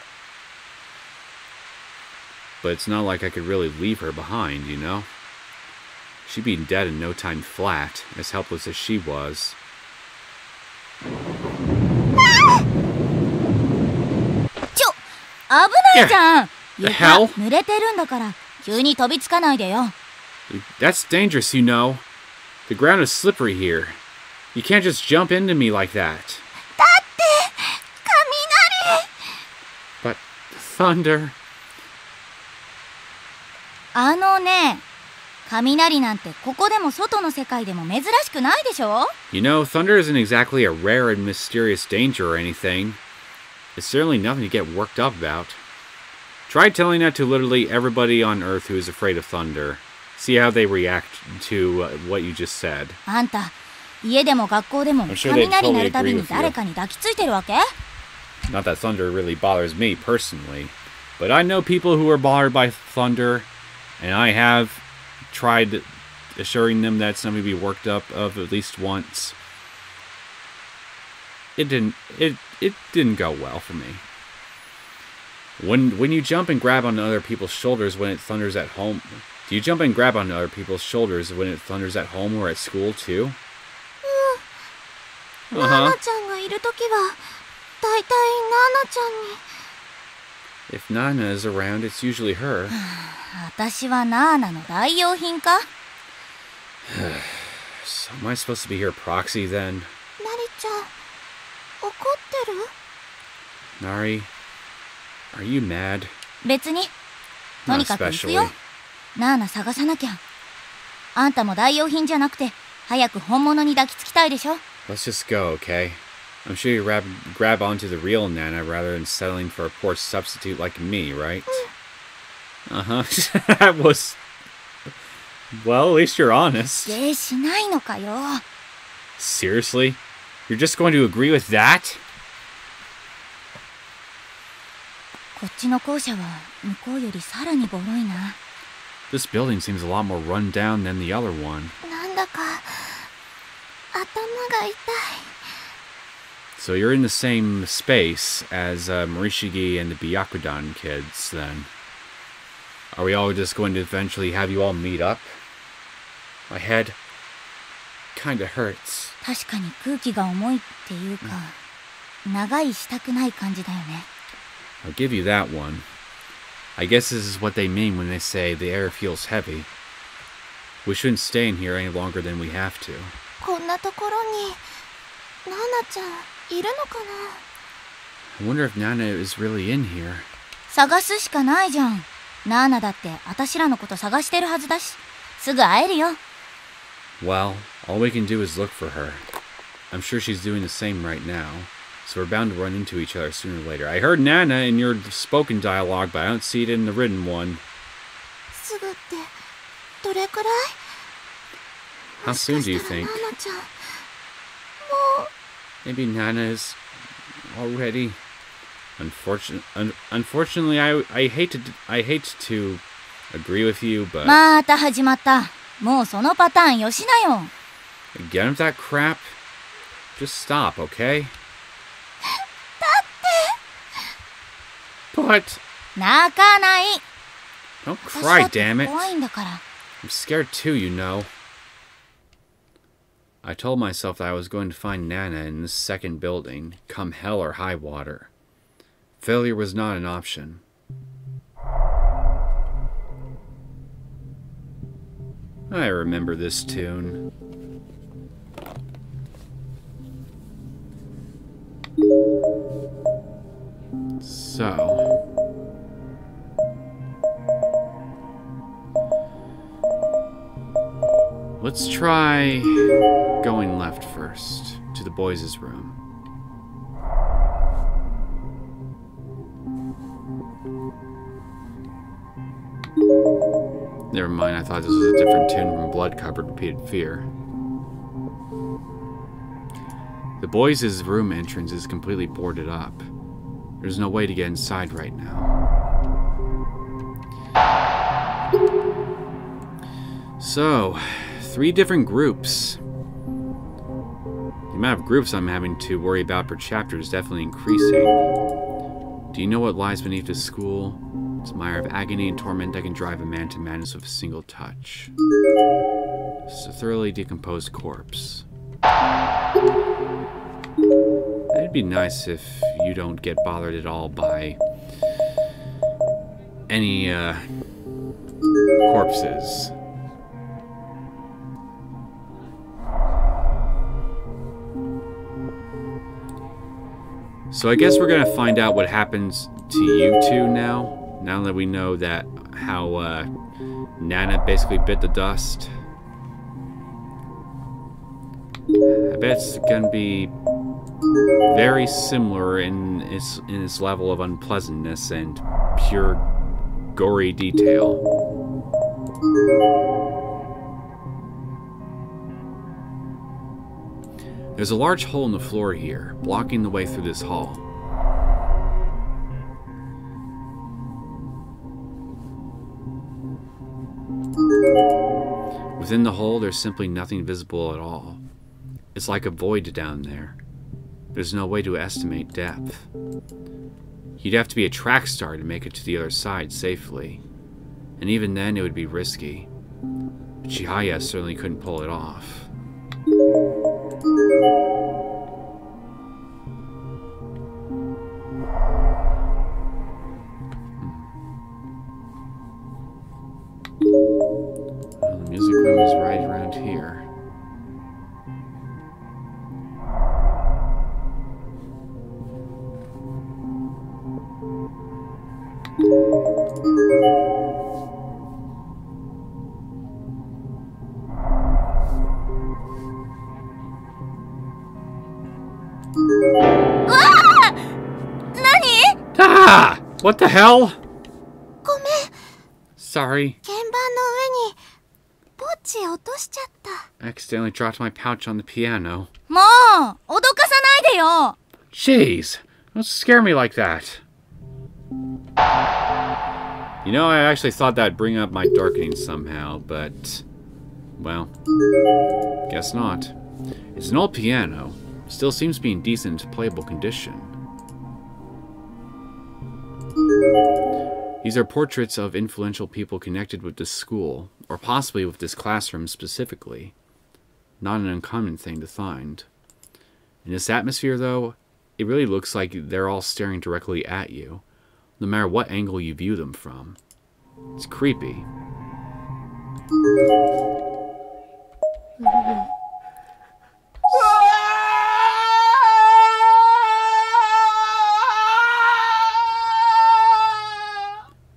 But it's not like I could really leave her behind, you know? She'd be dead in no time flat, as helpless as she was. 危ないじゃん。 The hell? 濡れてるんだから急に飛びつかないでよ。 That's dangerous, you know. The ground is slippery here. You can't just jump into me like that. だって雷。 But thunder. あのね、雷なんてここでも外の世界でも珍しくないでしょ? You know, thunder isn't exactly a rare and mysterious danger or anything. It's certainly nothing to get worked up about. Try telling that to literally everybody on Earth who is afraid of thunder. See how they react to what you just said. あんた、家でも学校でも雷鳴るたびに誰かに抱きついてるわけ? Not that thunder really bothers me personally, but I know people who are bothered by thunder, and I have tried assuring them that somebody be worked up of at least once. It didn't go well for me. When you jump and grab on other people's shoulders when it thunders at home, do you jump and grab on other people's shoulders when it thunders at home or at school too? ナナちゃんがいるときはだいたいナナちゃんに。If Nana is around, it's usually her. 私はナーナの代用品か? So am I supposed to be her proxy then? ナリちゃん、怒ってる? Nari, are you mad? 別に。とにかく行くよ。ナーナ探さなきゃ。あんたも代用品じゃなくて、早く本物に抱きつきたいでしょ? Let's just go, okay? I'm sure you grab onto the real Nana rather than settling for a poor substitute like me, right? Uh-huh. That was... Well, at least you're honest. 否定しないのかよ。Seriously? You're just going to agree with that? こっちの校舎は向こうよりさらにボロいな。This building seems a lot more run down than the other one. なんだか頭が痛い。So you're in the same space as Morishige and the Byakudan kids, then. Are we all just going to eventually have you all meet up? My head kinda hurts. 確かに空気が重いっていうか、長居したくない感じだよね。I'll give you that one. I guess this is what they mean when they say the air feels heavy. We shouldn't stay in here any longer than we have to. こんなところにナナちゃんいるのかな? I wonder if Nana is really in here. 探すしかないじゃん。ナーナだって私らのこと探してるはずだし、すぐ会えるよ。Well, all we can do is look for her. I'm sure she's doing the same right now, so we're bound to run into each other sooner or later. I heard Nana in your spoken dialogue, but I don't see it in the written one. すぐってどれくらい? How soon do you think? ナナちゃん、もう Maybe Nana is already. Unfortunately, I hate to agree with you, but また始まった。もうそのパターンよしなよ。Again with that crap. Just stop, okay? だって。 But 泣かない。 don't cry, 私だって damn it. 怖いんだから。I'm scared too, you know. I told myself that I was going to find Nana in this second building, come hell or high water. Failure was not an option. I remember this tune. So... let's try going left first, to the boys' room. Never mind, I thought this was a different tune from Blood Cupboard Repeated Fear. The boys' room entrance is completely boarded up. There's no way to get inside right now. So, 3 different groups. The amount of groups I'm having to worry about per chapter is definitely increasing. Do you know what lies beneath this school? It's a mire of agony and torment that can drive a man to madness with a single touch. It's a thoroughly decomposed corpse. It'd be nice if you don't get bothered at all by any, corpses. So I guess we're gonna find out what happens to you two now. Now that we know that how Nana basically bit the dust, I bet it's gonna be very similar in its level of unpleasantness and pure gory detail. There's a large hole in the floor here, blocking the way through this hall. Within the hole, there's simply nothing visible at all. It's like a void down there. There's no way to estimate depth. You'd have to be a track star to make it to the other side safely. And even then, it would be risky. But Chihaya certainly couldn't pull it off. Well, the music room is right around here. Ah! What the hell? ごめん。 Sorry. 鍵盤の上にポッチ落としちゃった。 I accidentally dropped my pouch on the piano. もう脅かさないでよ。 Jeez, don't scare me like that. You know, I actually thought that'd bring up my darkening somehow, but... well, guess not. It's an old piano. Still seems to be in decent, playable condition. These are portraits of influential people connected with this school, or possibly with this classroom specifically. Not an uncommon thing to find. In this atmosphere, though, it really looks like they're all staring directly at you, no matter what angle you view them from. It's creepy.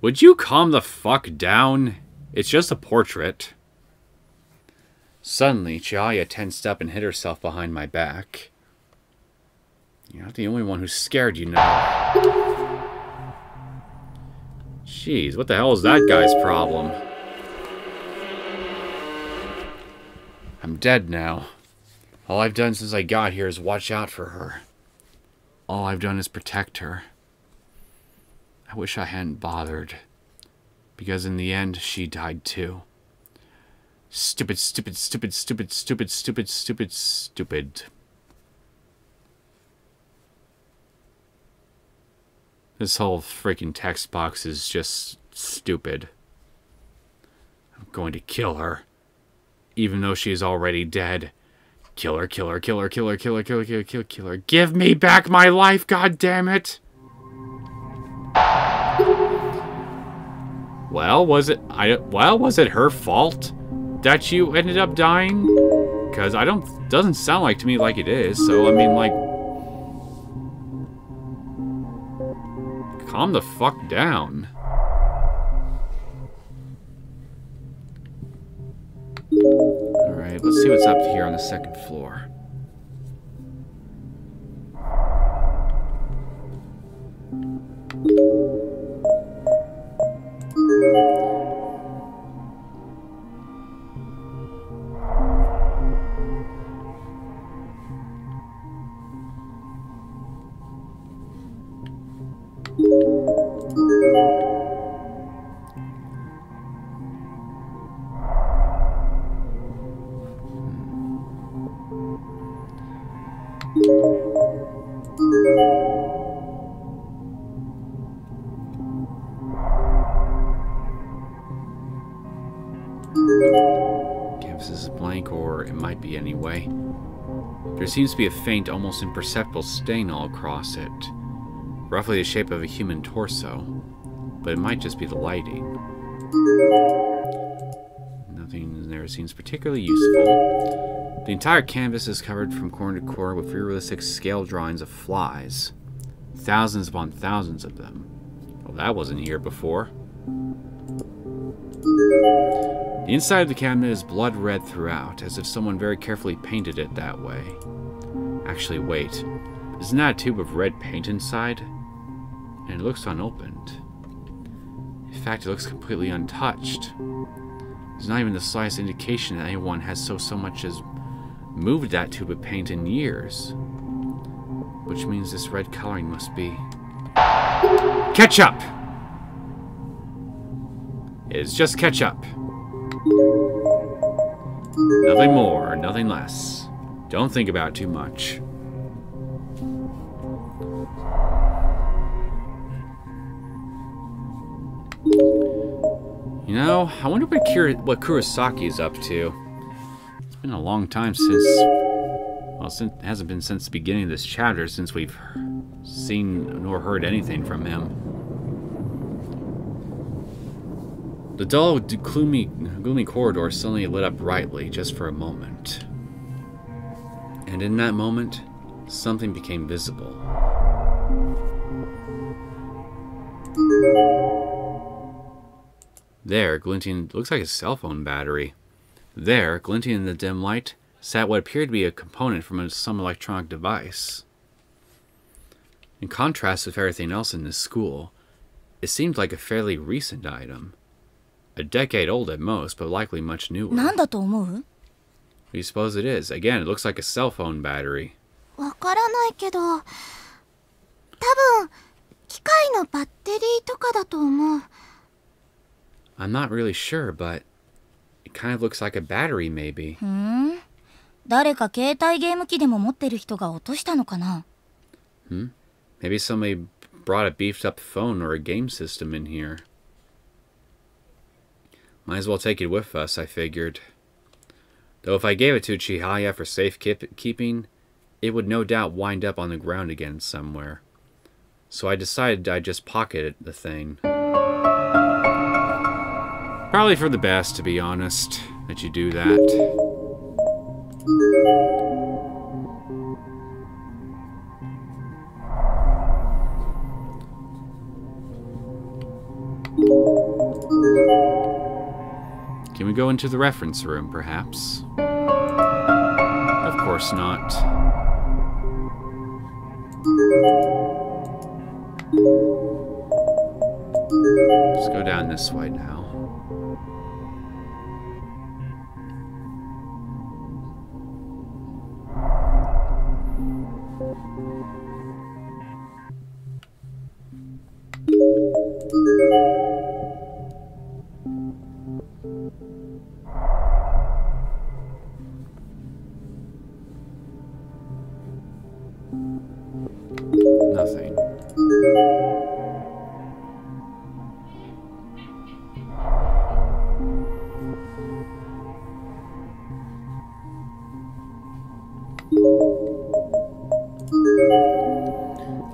Would you calm the fuck down? It's just a portrait. Suddenly, Chihaya tensed up and hid herself behind my back. You're not the only one who's scared, you know. Jeez, what the hell is that guy's problem? I'm dead now. All I've done since I got here is watch out for her. All I've done is protect her. I wish I hadn't bothered. Because in the end, she died too. Stupid, stupid, stupid, stupid, stupid, stupid, stupid, stupid. This whole freaking text box is just stupid. I'm going to kill her. Even though she is already dead. Kill her, kill her, kill her, kill her, kill her, kill her, kill her, kill her, kill her. Give me back my life, god damn it! Well, was it her fault that you ended up dying? Because doesn't sound like to me like it is, so I mean, like, calm the fuck down. Alright, let's see what's up here on the second floor. Canvas is blank, or it might be anyway. There seems to be a faint, almost imperceptible stain all across it. Roughly the shape of a human torso. But it might just be the lighting. Nothing in there seems particularly useful. The entire canvas is covered from corner to corner with realistic scale drawings of flies. Thousands upon thousands of them. that wasn't here before. The inside of the cabinet is blood red throughout, as if someone very carefully painted it that way. Actually, wait. Isn't that a tube of red paint inside? And it looks unopened. In fact, it looks completely untouched. There's not even the slightest indication that anyone has so much as moved that tube of paint in years. Which means this red coloring must be... ketchup! It's just ketchup. Nothing more, nothing less. Don't think about it too much. You know, I wonder what Kurosaki's up to. It's been a long time since... well, it hasn't been since the beginning of this chapter since we've seen nor heard anything from him. The dull, gloomy corridor suddenly lit up brightly just for a moment. And in that moment, something became visible. There, glinting, looks like a cell phone battery. There, glinting in the dim light, sat what appeared to be a component from some electronic device. In contrast with everything else in this school, it seemed like a fairly recent item. A decade old at most, but likely much newer. What do you suppose it is? Again, it looks like a cell phone battery. I'm not really sure, but it kind of looks like a battery, maybe. Maybe somebody brought a beefed up phone or a game system in here. Might as well take it with us, I figured. Though if I gave it to Chihaya for safekeeping, it would no doubt wind up on the ground again somewhere. So I decided I'd just pocket the thing. Probably for the best, to be honest, that you do that. Can we go into the reference room, perhaps? Of course not. Let's go down this way now. Nothing.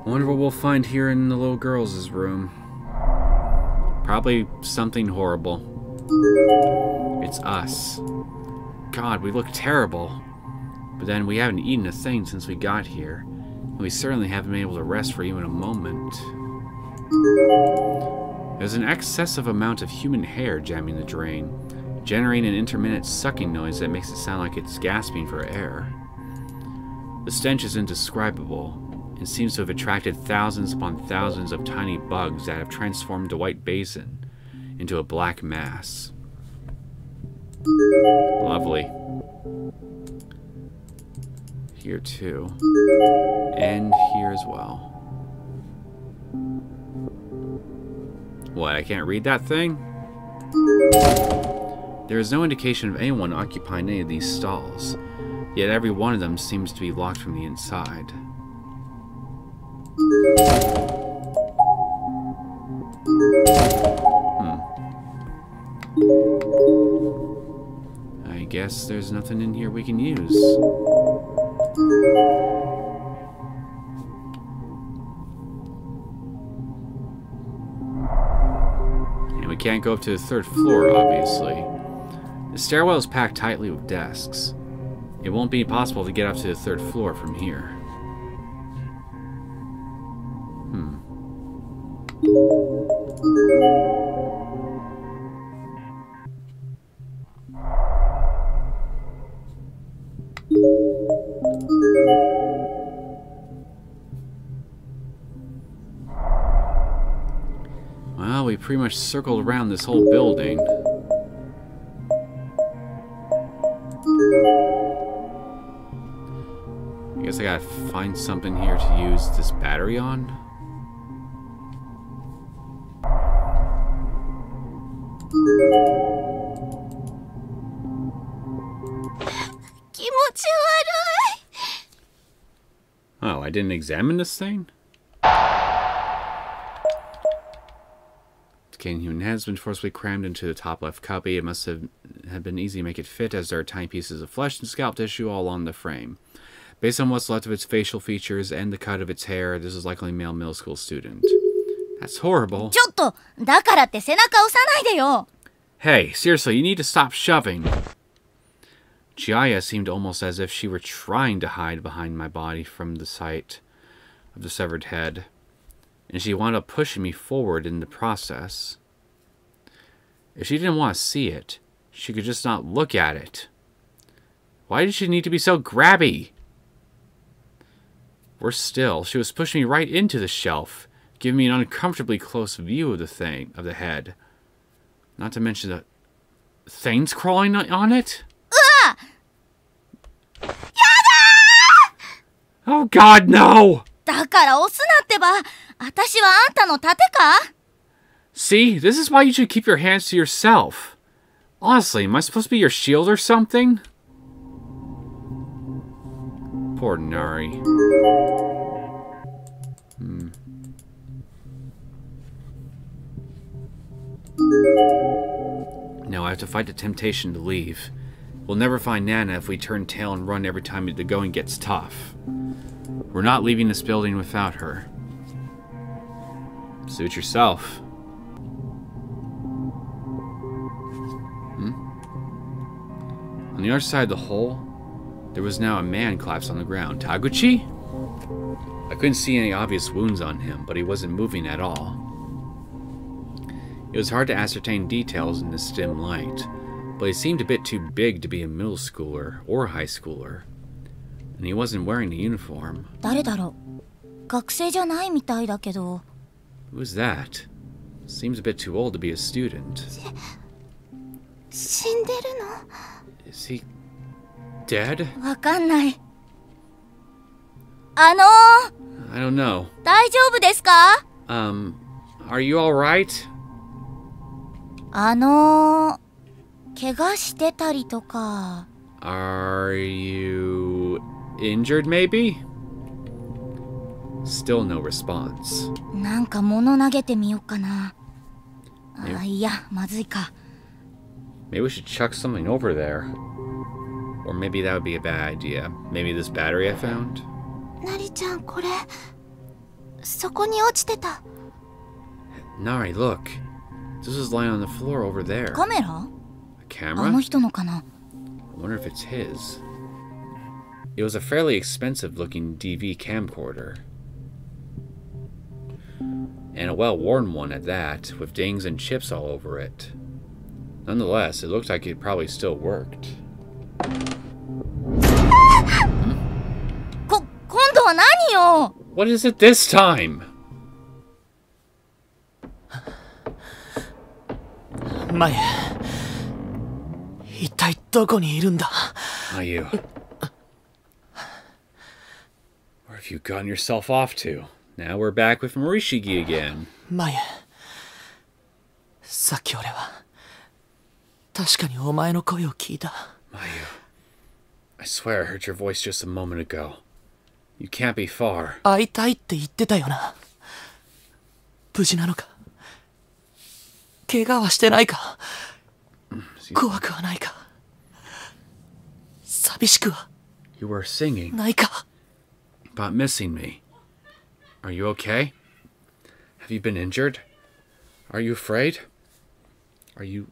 Wonder what we'll find here in the little girls' room. Probably something horrible. It's us. God, we look terrible. But then we haven't eaten a thing since we got here. And we certainly haven't been able to rest for even a moment. There's an excessive amount of human hair jamming the drain, generating an intermittent sucking noise that makes it sound like it's gasping for air. The stench is indescribable, and seems to have attracted thousands upon thousands of tiny bugs that have transformed the white basin into a black mass. Lovely. Here too. And here as well. What, I can't read that thing? There is no indication of anyone occupying any of these stalls, yet every one of them seems to be locked from the inside. I guess there's nothing in here we can use. And we can't go up to the third floor, obviously. The stairwell is packed tightly with desks. It won't be possible to get up to the third floor from here. pretty much circled around this whole building. I guess I gotta find something here to use this battery on. Oh, I didn't examine this thing? Decaying human head has been forcibly crammed into the top left cubby. It must have been easy to make it fit, as there are tiny pieces of flesh and scalp tissue all along the frame. Based on what's left of its facial features and the cut of its hair, this is likely a male middle school student. That's horrible. Hey, seriously, you need to stop shoving. Chihaya seemed almost as if she were trying to hide behind my body from the sight of the severed head, and she wound up pushing me forward in the process. If she didn't want to see it, she could just not look at it. Why did she need to be so grabby? Worse still, she was pushing me right into the shelf, giving me an uncomfortably close view of the head. Not to mention the things crawling on it. Oh God, no! See, this is why you should keep your hands to yourself. Honestly, am I supposed to be your shield or something? Poor Nari. Now I have to fight the temptation to leave. We'll never find Nana if we turn tail and run every time the going gets tough. We're not leaving this building without her. Suit yourself. On the other side of the hole, there was now a man collapsed on the ground. Taguchi? I couldn't see any obvious wounds on him, but he wasn't moving at all. It was hard to ascertain details in this dim light, but he seemed a bit too big to be a middle schooler or a high schooler. And he wasn't wearing a uniform. Who is that? Seems a bit too old to be a student. Is he dead? I don't know. Are you alright? Are you injured, maybe? Still no response. Maybe we should chuck something over there. Or maybe that would be a bad idea. Maybe this battery I found? Nari, look. This is lying on the floor over there. A camera? I wonder if it's his. It was a fairly expensive-looking DV camcorder. And a well-worn one at that, with dings and chips all over it. Nonetheless, it looked like it probably still worked. What is it this time? Mayu. Mayu. Where have you gotten yourself off to? Now we're back with Morishige again. Mayu. Mayu. I swear I heard your voice just a moment ago. You can't be far. You were singing about missing me. Are you okay? Have you been injured? Are you afraid? Are you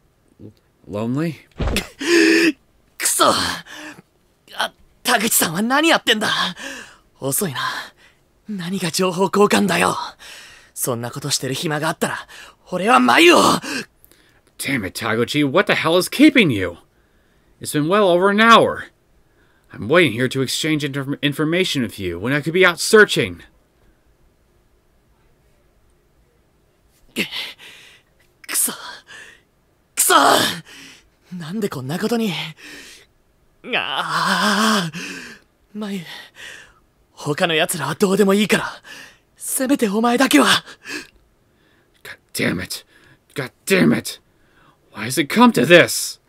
lonely? くそ。田口さんは何やってんだ。遅いな。何が情報交換だよ。そんなことしてる暇があったら、俺は眉を。Damn it, Taguchi, what the hell is keeping you? It's been well over an hour. I'm waiting here to exchange information with you when I could be out searching. そなんでこんなことに。マユ、他の奴らはどうでもいいから、せめてお前だけは。God damn it. God damn it. Why has it come to this?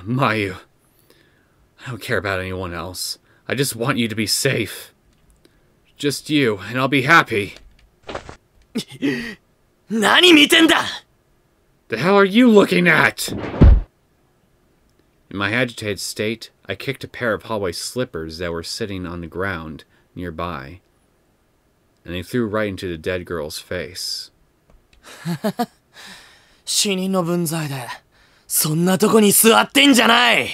Mayu. I don't care about anyone else. I just want you to be safe. Just you, and I'll be happy. 何見てんだ! The hell are you looking at? In my agitated state, I kicked a pair of hallway slippers that were sitting on the ground nearby, and they flew right into the dead girl's face. 死人の分際で、そんなとこに座ってんじゃない!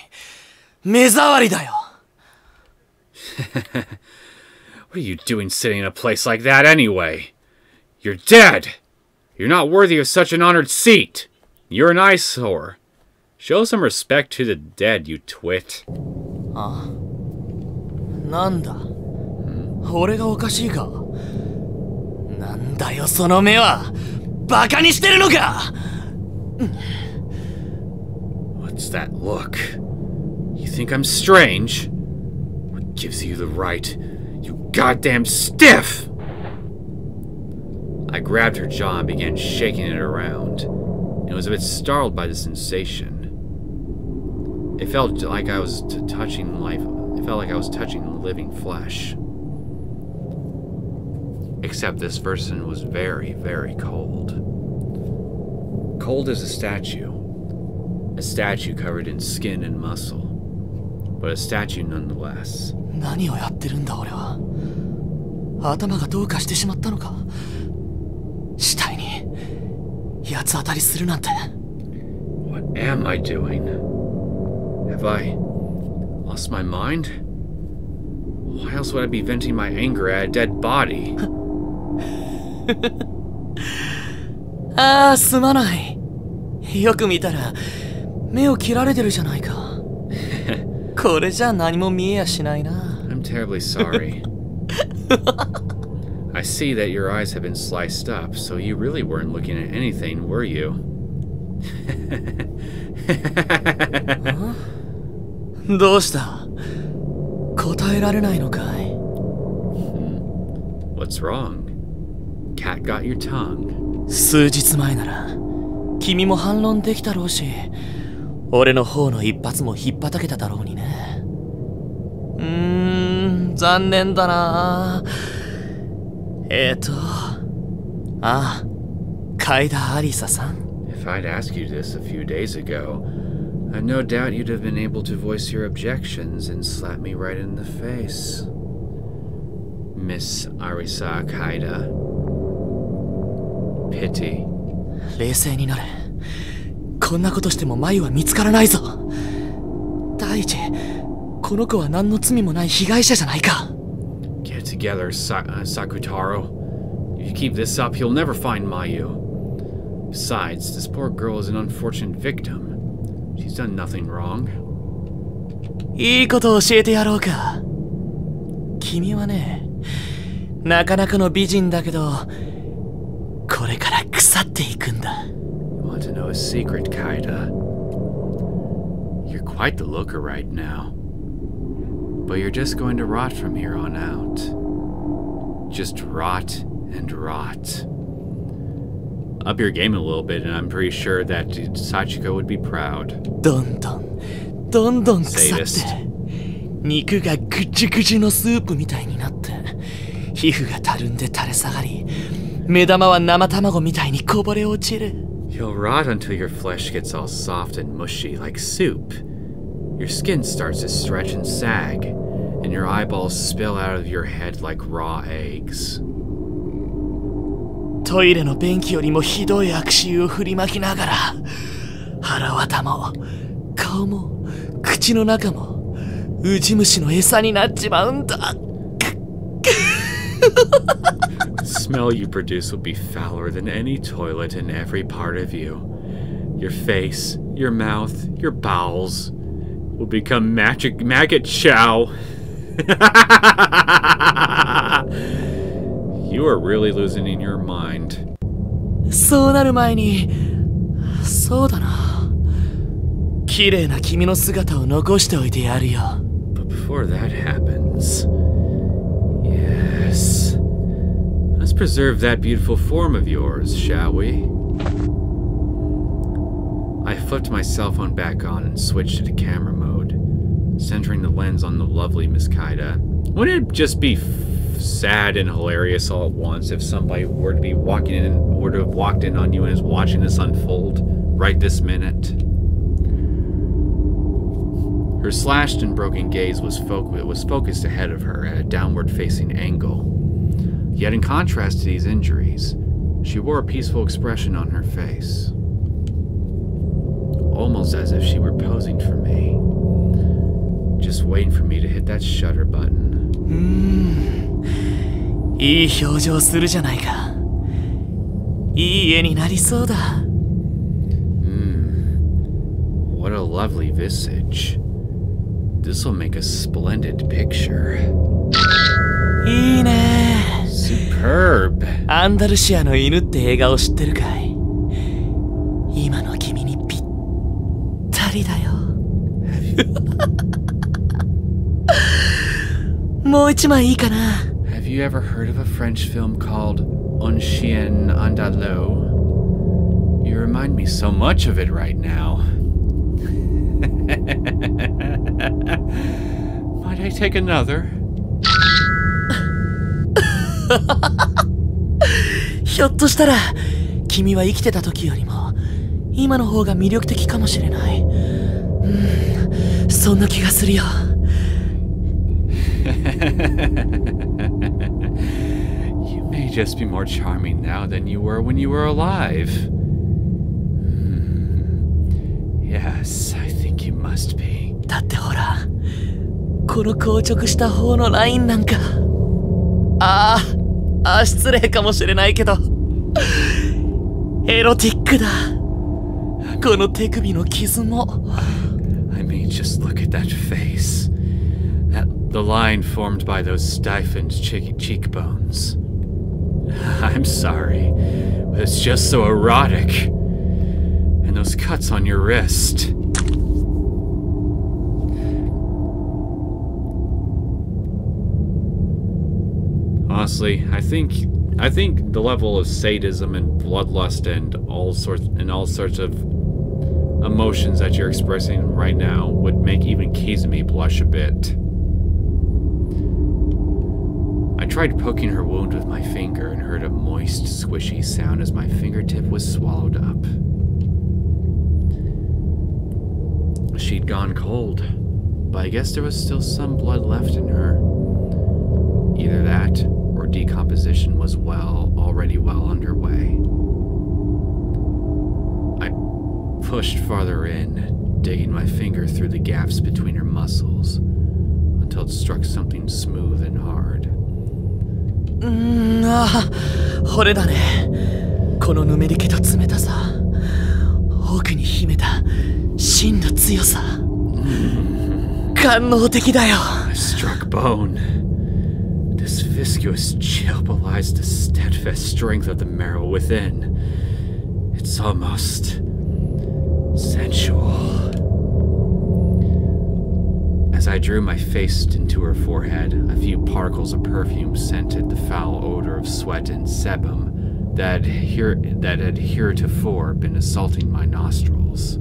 目障りだよ! What are you doing sitting in a place like that anyway? You're dead! You're not worthy of such an honored seat! You're an eyesore. Show some respect to the dead, you twit. あ? なんだ? 俺がおかしいか? なんだよその目は! バカにしてるのか! What's that look? You think I'm strange? What gives you the right? You goddamn stiff! I grabbed her jaw and began shaking it around, and was a bit startled by the sensation. It felt like I was touching life. It felt like I was touching living flesh. Except this person was very, very cold. Cold as a statue. A statue covered in skin and muscle. But a statue nonetheless. 何をやってるんだ俺は。頭がどうかしてしまったのか。死体に八つ当たりするなんて。What am I doing? Have I lost my mind? Why else would I be venting my anger at a dead body? ああ、すまない。よく見たら目を切られてるじゃないか。これじゃ何も見えやしないな。I'm terribly sorry. I see that your eyes have been sliced up, so you really weren't looking at anything, were you? どうした?答えられないのかい? What's wrong? Cat got your tongue. 数日前なら君も反論できたろうし、俺の方の一発もひっぱたけただろうにね。残念だな。あ、カイダ・アリサさん。If I'd asked you this a few days ago, I've no doubt you'd have been able to voice your objections and slap me right in the face. Miss Arisa Kaida. Pity. 冷静になれ。こんなことしてもマユは見つからないぞ。第一、この子は何の罪もない被害者じゃないか。Get it together, Sakutaro. If you keep this up, you'll never find Mayu. Besides, this poor girl is an unfortunate victim. She's done nothing wrong. いいことを教えてやろうか。君はね、なかなかの美人だけど、これから腐っていくんだ。You want to know a secret, Kaida? You're quite the looker right now. But you're just going to rot from here on out. Just rot and rot. Up your game a little bit, and I'm pretty sure that Sachiko would be proud. どんどん腐って、肉がぐちゅぐちゅのスープみたいになって、皮膚がたるんで垂れ下がり、目玉は生卵みたいにこぼれ落ちる。You'll rot until your flesh gets all soft and mushy like soup. Your skin starts to stretch and sag, and your eyeballs spill out of your head like raw eggs. トイレの便器よりもひどい悪臭を振りまきながら、腹渡も顔も口の中もウジ虫の餌になっちまうんだ。The smell you produce will be fouler than any toilet in every part of you. Your face, your mouth, your bowels will become maggot chow. You are really losing your mind. そうなる前に、そうだな。綺麗な君の姿を残しておいてやるよ。 But before that happens... Yes... Let's preserve that beautiful form of yours, shall we? I flipped my cell phone back on and switched it to camera mode, centering the lens on the lovely Miss Kaida. Wouldn't it just be sad and hilarious all at once if somebody were to be walking in, or to have walked in on you and is watching this unfold right this minute? Her slashed and broken gaze was focused ahead of her at a downward-facing angle. Yet in contrast to these injuries, she wore a peaceful expression on her face. Almost as if she were posing for me. Just waiting for me to hit that shutter button. いい表情するじゃないか。いい絵になりそうだ。What a lovely visage. This'll make a splendid picture. いいね。 Superb. アンダルシアの犬って映画を知ってるかい？今の君にぴったりだよ。もう一枚いいかな。 Have you ever heard of a French film called Un Chien Andalou? You remind me so much of it right now. Might I take another? ひょっとしたら君は生きてた時よりも今の方が魅力的かもしれない。そんな気がするよ。You may just be more charming now than you were when you were alive. Yes, I think you must be. だってほら、この硬直した方のラインなんか。失礼かもしれないけど、エロティックだ。この手首の傷も。I mean, just look at that face. The line formed by those stiffened cheekbones. I'm sorry, but it's just so erotic. And those cuts on your wrist. Honestly, I think the level of sadism and bloodlust and all sorts of emotions that you're expressing right now would make even Kizumi blush a bit. I tried poking her wound with my finger and heard a moist, squishy sound as my fingertip was swallowed up. She'd gone cold, but I guess there was still some blood left in her. Either that, or decomposition was already well underway. I pushed farther in, digging my finger through the gaps between her muscles, until it struck something smooth and hard. これだね。このぬめり気と冷たさ、奥に秘めた真の強さ。官能的だよ。 I struck bone. This viscous chill belies the steadfast strength of the marrow within. It's almost sensual. As I drew my face into her forehead, a few particles of perfume scented the foul odor of sweat and sebum that had heretofore been assaulting my nostrils.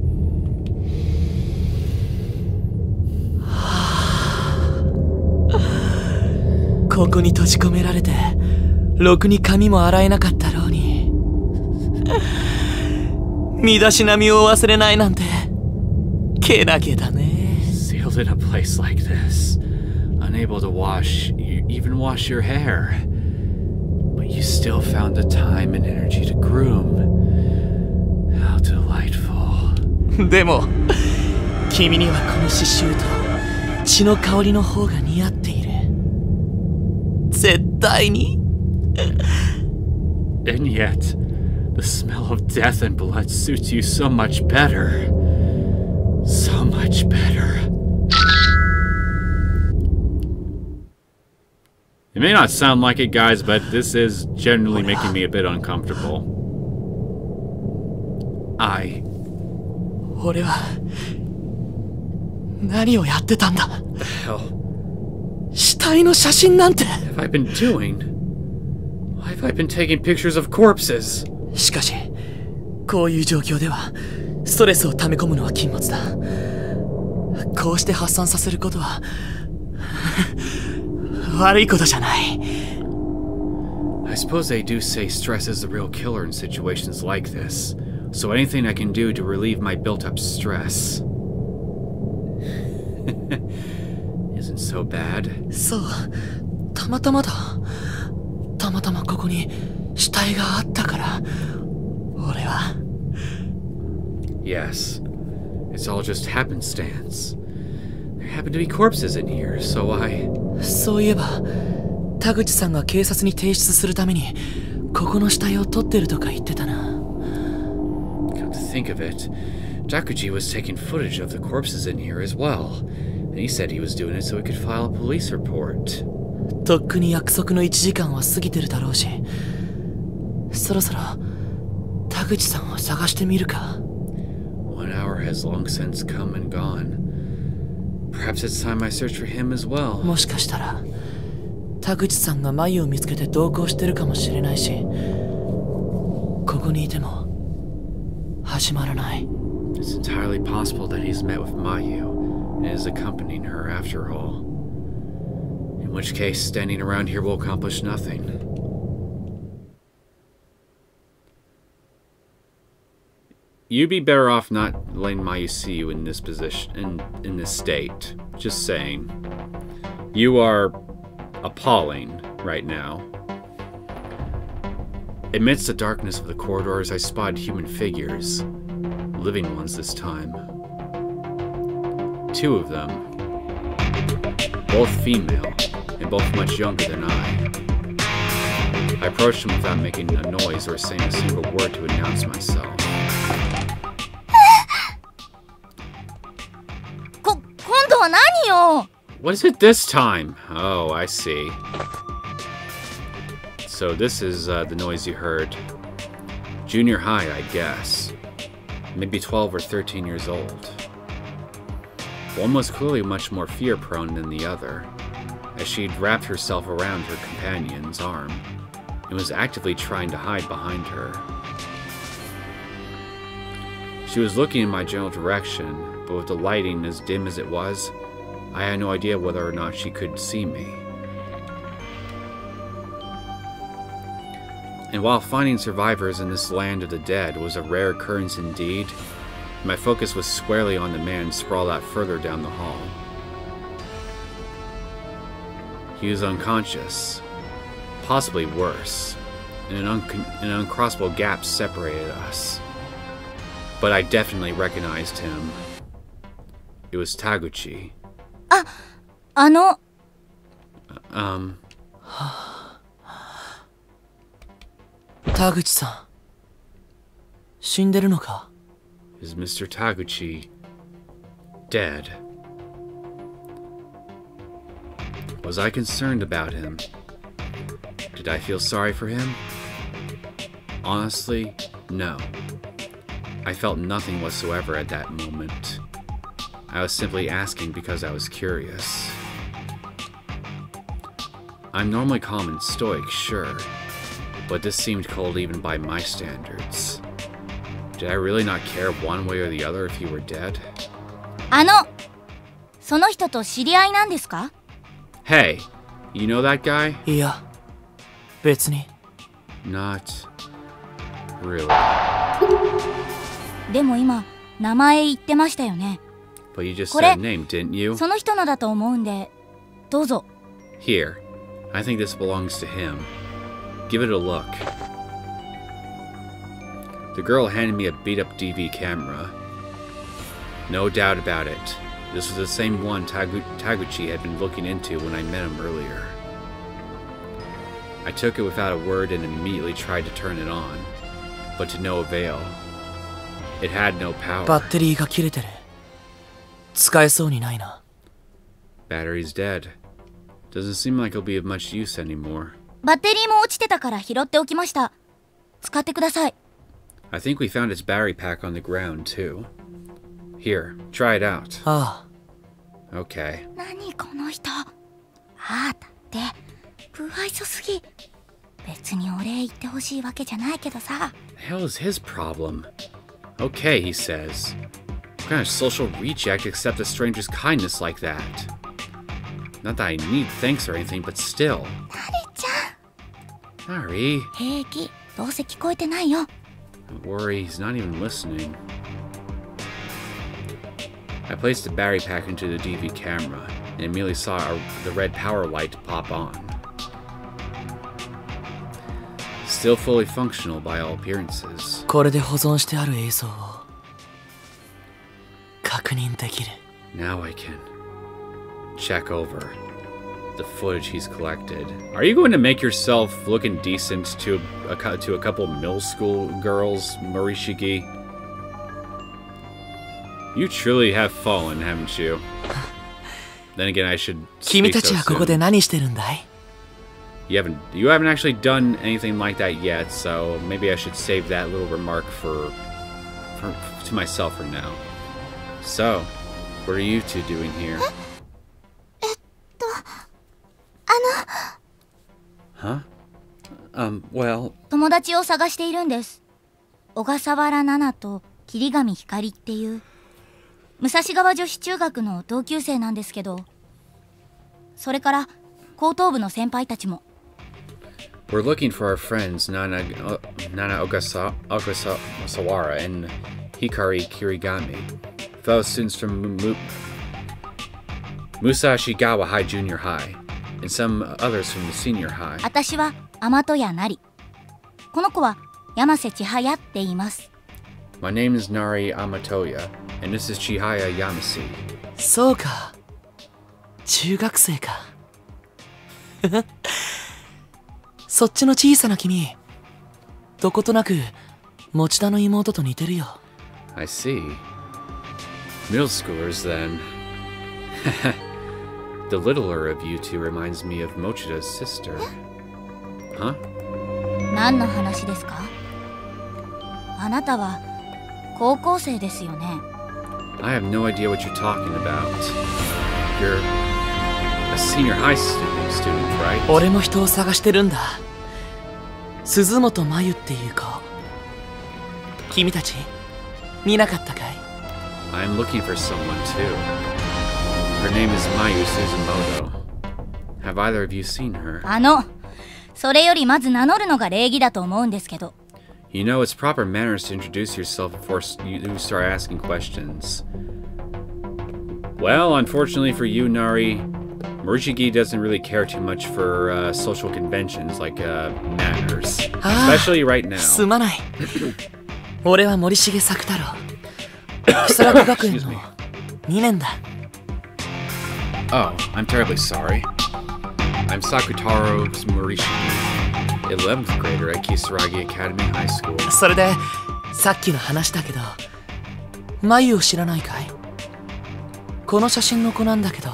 ここに閉じ込められて、ろくに髪も洗えなかったろうに。身だしなみを忘れないなんて、けなげだね。 Sealed in a place like this, unable to even wash your hair. But you still found the time and energy to groom. How delightful. でも、君にはこの刺繍と血の香りの方が似合っている。絶対に。And yet, the smell of death and blood suits you so much better. So much better. It may not sound like it, guys, but this is generally making me a bit uncomfortable. 俺は何をやってたんだ。 The hell 死体の写真なんて。 have I been doing? Why have I been taking pictures of corpses? しかしこういう状況ではストレスを溜め込むのは禁物だ。こうして発散させることは悪いことじゃない。 I suppose they do say stress is the real killer in situations like this, so anything I can do to relieve my built-up stress isn't so bad. そう、たまたまだ。たまたまここに死体があったから俺は。 Yes, it's all just happenstance. There happen to be corpses in here, so I... そういえば田口さんが警察に提出するためにここの死体を撮ってるとか言ってたな。 Come to think of it, Takuchi was taking footage of the corpses in here as well, and he said he was doing it so he could file a police report. とっくに約束の1時間は過ぎてるだろうし、そろそろ田口さんを探してみるか。 1 hour has long since come and gone. Perhaps it's time I search for him as well. もしかしたら田口さんが眉を見つけて同行してるかもしれないし、ここにいても始まらない。 It's entirely possible that he's met with Mayu and is accompanying her after all. In which case, standing around here will accomplish nothing. You'd be better off not letting Mayu see you in this position, in this state. Just saying. You are appalling right now. Amidst the darkness of the corridors, I spotted human figures. Living ones this time. 2 of them. Both female, and both much younger than I. I approached them without making a noise or saying a single word to announce myself. 今度は何よ。 What is it this time? Oh, I see. So this is the noise you heard. Junior high, I guess. Maybe 12 or 13 years old. One was clearly much more fear-prone than the other, as she'd wrapped herself around her companion's arm and was actively trying to hide behind her. She was looking in my general direction, but with the lighting as dim as it was, I had no idea whether or not she could see me. And while finding survivors in this land of the dead was a rare occurrence indeed, my focus was squarely on the man sprawled out further down the hall. He was unconscious, possibly worse, and an uncrossable gap separated us. But I definitely recognized him. It was Taguchi. 田口さん、死んでるのか? Is Mr. Taguchi dead? Was I concerned about him? Did I feel sorry for him? Honestly, no. I felt nothing whatsoever at that moment. I was simply asking because I was curious. I'm normally calm and stoic, sure, but this seemed cold even by my standards. Did I really not care one way or the other if he were dead? その人と知り合いなんですか? Hey, you know that guy? いや、別に。 Not really. でも今、名前言ってましたよね。 But you just said a name, didn't you? その人のだと思うんで、どうぞ。 Here, I think this belongs to him. Give it a look. The girl handed me a beat-up DV camera. No doubt about it. This was the same one Taguchi had been looking into when I met him earlier. I took it without a word and immediately tried to turn it on, but to no avail. It had no power. バッテリーが切れてる。使えそうにないな。 Battery's dead. Doesn't seem like it'll be of much use anymore. バッテリーも落ちてたから拾っておきました。使ってください。 I think we found its battery pack on the ground, too. Here, try it out. ああ、Okay. 何この人。ああ、だって不愛想すぎ。別にお礼言ってほしいわけじゃないけどさ。 The hell is his problem? Okay, he says. What kind of social reject accept a stranger's kindness like that? Not that I need thanks or anything, but still. なりちゃん。 Sorry. 平気。どうせ聞こえてないよ。 Don't worry, he's not even listening. I placed the battery pack into the DV camera and immediately saw the red power light pop on. Still fully functional by all appearances. これで保存してある映像を確認できる。 Now I can check over the footage he's collected. Are you going to make yourself looking decent to a couple middle school girls, Morishige? You truly have fallen, haven't you? Then again, I should 君 speak たち so はここで soon. 何してるんだい？ You haven't actually done anything like that yet, so maybe I should save that little remark to myself for now. So, what are you two doing here? Huh? Well... 友達を探しているんです。小笠原奈々と霧上ひかりっていう武蔵川女子中学の同級生なんですけど、それから高等部の先輩たちも。 We're looking for our friends Nana Ogasawara and Hikari Kirigami, fellow students from Musashigawa High Junior High, and some others from the senior high. 私は大和屋なり。この子は山瀬千早って言います。 My name is Nari Amatoya, and this is Chihaya Yamase. そうか。中学生か。そっちの小さな君、どことなく持田の妹と似てるよ。I see. Middle schoolers, then. The littler of you two reminds me of Mochida's sister. Huh? 何の話ですか？あなたは高校生ですよね。 I have no idea what you're talking about. You're a senior high student, right? 俺も人を探してるんだ。鈴本真由っていう子。君たち見なかったかい？ I'm looking for someone too. Her name is Mayu Suzumoto. Have either of you seen her? それよりまず名乗るのが礼儀だと思うんですけど。 You know, it's proper manners to introduce yourself before you start asking questions. Well, unfortunately for you, Nari, Morishige doesn't really care too much for social conventions like manners. Especially right now. すまない。俺は森重作太郎。木更津学園の2年だ。Oh, I'm terribly sorry. I'm Sakutaro Morishige, 11th grader at Kisaragi Academy High School. それで、さっきの話だけど、眉を知らないかい？この写真の子なんだけど。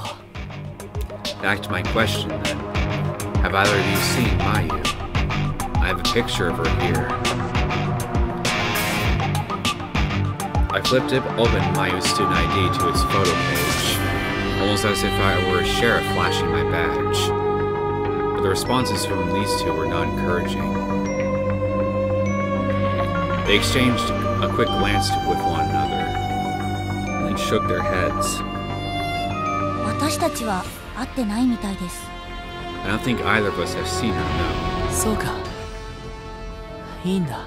Back to my question then. Have either of you seen Mayu? I have a picture of her here. I flipped open Mayu's student ID to its photo page, almost as if I were a sheriff flashing my badge. But the responses from these two were not encouraging. They exchanged a quick glance with one another, and then shook their heads. 私たちは会ってないみたいです。 I don't think either of us have seen her, no. そうか。いいんだ。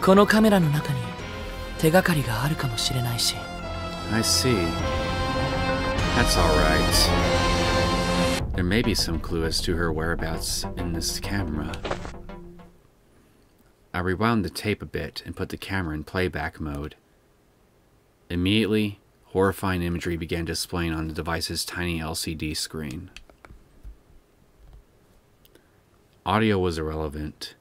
このカメラの中に手がかりがあるかもしれないし。I see. That's all right. There may be some clue as to her whereabouts in this camera. I rewound the tape a bit and put the camera in playback mode. Immediately, horrifying imagery began displaying on the device's tiny LCD screen. Audio was irrelevant.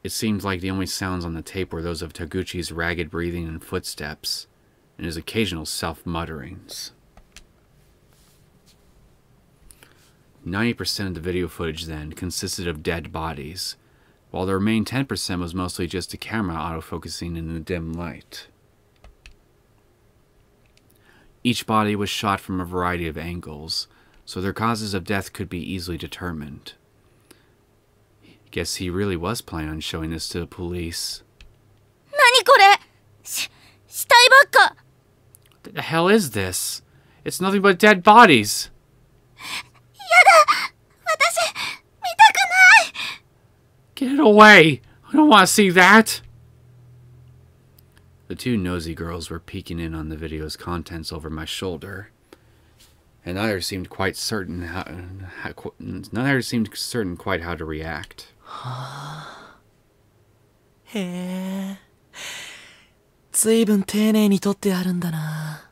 It seemed like the only sounds on the tape were those of Taguchi's ragged breathing and footsteps, and his occasional self-mutterings. 90% of the video footage then consisted of dead bodies, while the remaining 10% was mostly just the camera autofocusing in the dim light. Each body was shot from a variety of angles, so their causes of death could be easily determined. Guess he really was planning on showing this to the police. 何これ死体ばっか What the hell is this? It's nothing but dead bodies. 私見たくない Get it away! I don't want to see that! The two nosy girls were peeking in on the video's contents over my shoulder, and neither seemed quite certain quite how to react. へえ、ずいぶん丁寧に撮ってあるんだな。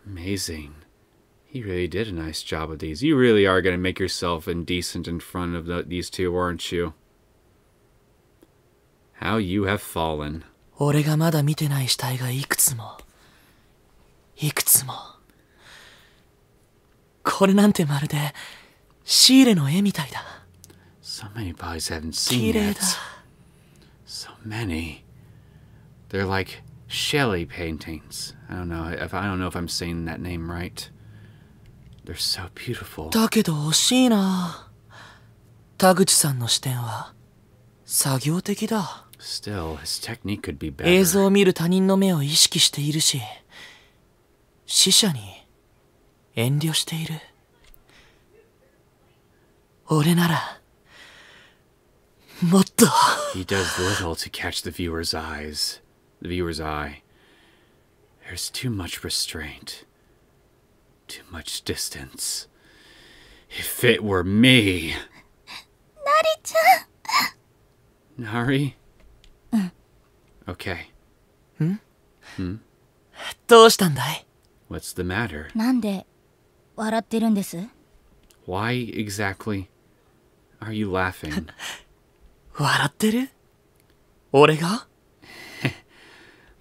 Amazing. He really did a nice job of these. You really are going to make yourself indecent in front of these two, aren't you? How you have fallen. 俺がまだ見てない死体がいくつも。これなんてまるでシーレの絵みたいだ。So many bodies I haven't seen 綺麗 yet. だ。So many. They're like Shelley paintings. I don't know if I'm saying that name right. They're so beautiful. だけど惜しいな。田口さんの視点は作業的だ。Still, his technique could be better. 映像を見る他人の目を意識しているし、死者に遠慮している。俺ならもっと。 He does little to catch the viewer's eye. There's too much restraint. Too much distance. If it were me. なりちゃん Nari? Okay. どうしたんだい？ What's the matter? なんで笑ってるんです Why exactly are you laughing? 笑ってる？俺が？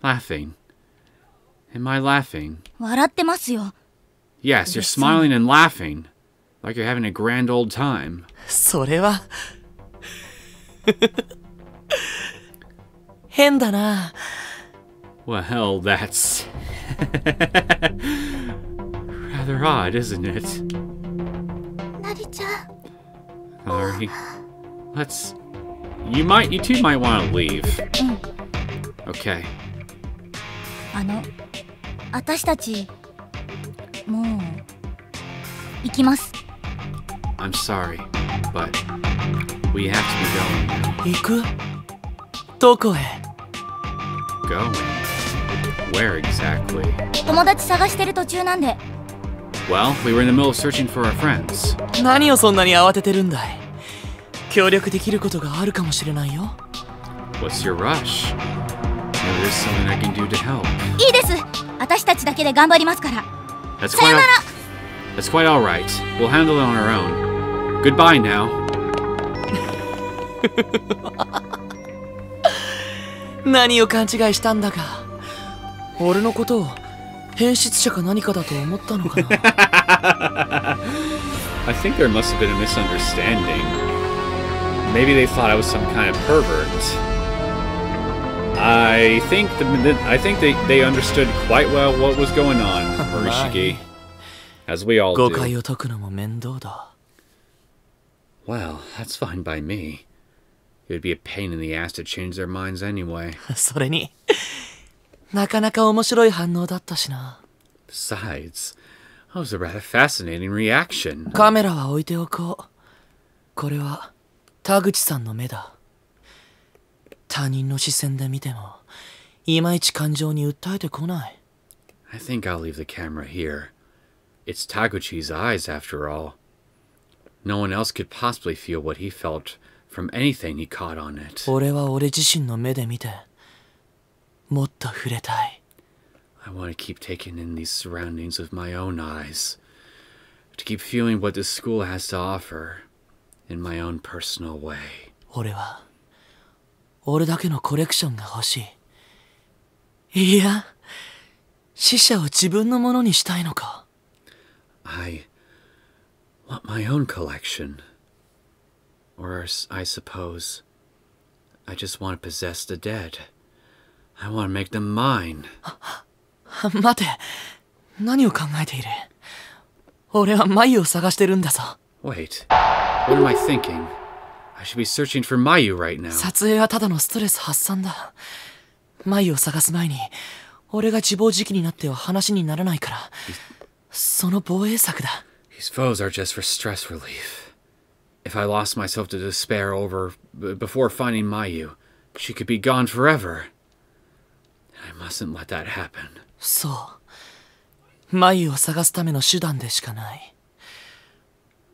Laughing? Am I laughing? 笑ってますよ Yes, you're smiling and laughing. Like you're having a grand old time. それは変だな。 Well, that's rather odd, isn't it? なりちゃん Sorry. You two might want to leave. Okay. 私たちもう行きます I'm sorry, but we have to be going. 行く？どこへ？ Going? Where exactly? 友達探してる途中なんで Well, we were in the middle of searching for our friends. 何をそんなに慌ててるんだい？協力できることがあるかもしれないよ。 What's your rush? Maybe there's something I can do to help. いいです私たちだけで頑張りますから That's さよなら That's quite all right. We'll handle it on our own. Goodbye now. 何を勘違いしたんだか。俺のことを変質者か何かだと思ったのかな。I think there must have been a misunderstanding. Maybe they thought I was some kind of pervert. I think they understood quite well what was going on, Morishige. As we all 誤解 do. を解くのも面倒だ。Well, that's fine by me. It would be a pain in the ass to change their minds anyway. それになかなか面白い反応だったしな。 Besides, that was a rather fascinating reaction. カメラは置いておこう。これは田口さんの目だ。他人の視線で見てもいまいち感情に訴えてこない。 I think I'll leave the camera here. It's Taguchi's eyes, after all. No one else could possibly feel what he felt from anything he caught on it. 俺は俺自身の目で見てもっと触れたい。 I want to keep taking in these surroundings with my own eyes. To keep feeling what this school has to offer in my own personal way. 俺は俺だけのコレクションが欲しい。いや、死者を自分のものにしたいのか。I want my own collection. Or I suppose I just want to possess the dead. I want to make them mine. 待て。何を考えている？俺は眉を探してるんだぞ。Wait, what am I thinking? I should be searching for Mayu right now. 撮影はただのストレス発散だ。眉を探す前に、俺が自暴自棄になっては話にならないから、その防衛策だ。These foes are just for stress relief. If I lost myself to despair before finding Mayu, she could be gone forever. I mustn't let that happen. そう。眉を探すための手段でしかない。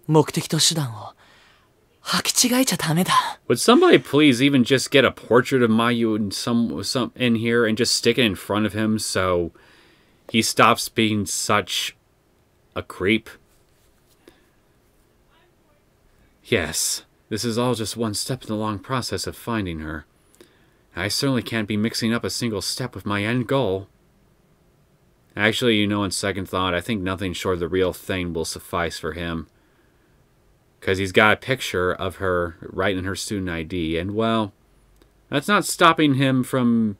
目的と手段を履き違えちゃダメだ。Would somebody please even just get a portrait of Mayu in here and just stick it in front of him so he stops being such a creep? Yes, this is all just one step in the long process of finding her. I certainly can't be mixing up a single step with my end goal. Actually, you know, on second thought, I think nothing short of the real thing will suffice for him. Because he's got a picture of her right in her student ID, and well, that's not stopping him from...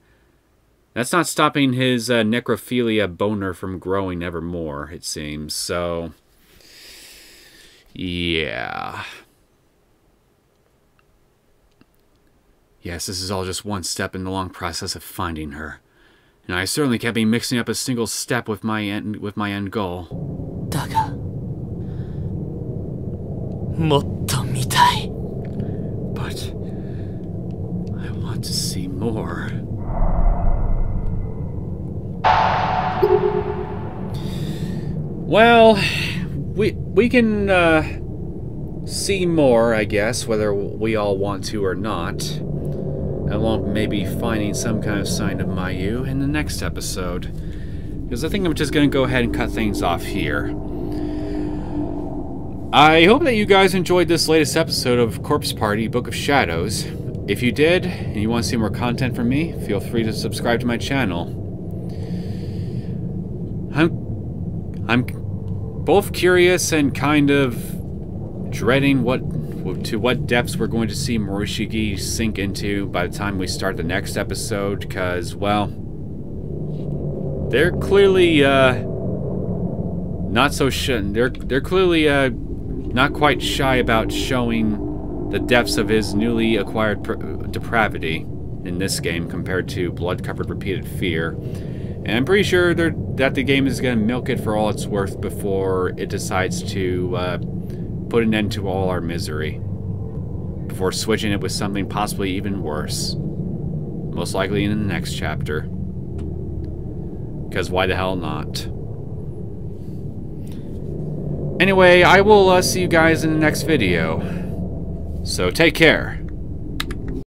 That's not stopping his necrophilia boner from growing ever more, it seems, so... Yeah... Yes, this is all just one step in the long process of finding her. And I certainly can't be mixing up a single step with my end goal. だが、もっと見たい。But I want to see more. Well, we can see more, I guess, whether we all want to or not. Along maybe finding some kind of sign of Mayu in the next episode. Because I think I'm just going to go ahead and cut things off here. I hope that you guys enjoyed this latest episode of Corpse Party Book of Shadows. If you did, and you want to see more content from me, feel free to subscribe to my channel. I'm both curious and kind of dreading to what depths we're going to see Morishige sink into by the time we start the next episode, because, well, they're clearly not so they're clearly not quite shy about showing the depths of his newly acquired depravity in this game compared to blood-covered repeated fear. And I'm pretty sure that the game is going to milk it for all it's worth before it decides to put an end to all our misery, before switching it with something possibly even worse. Most likely in the next chapter. Because why the hell not? Anyway, I will see you guys in the next video. So take care.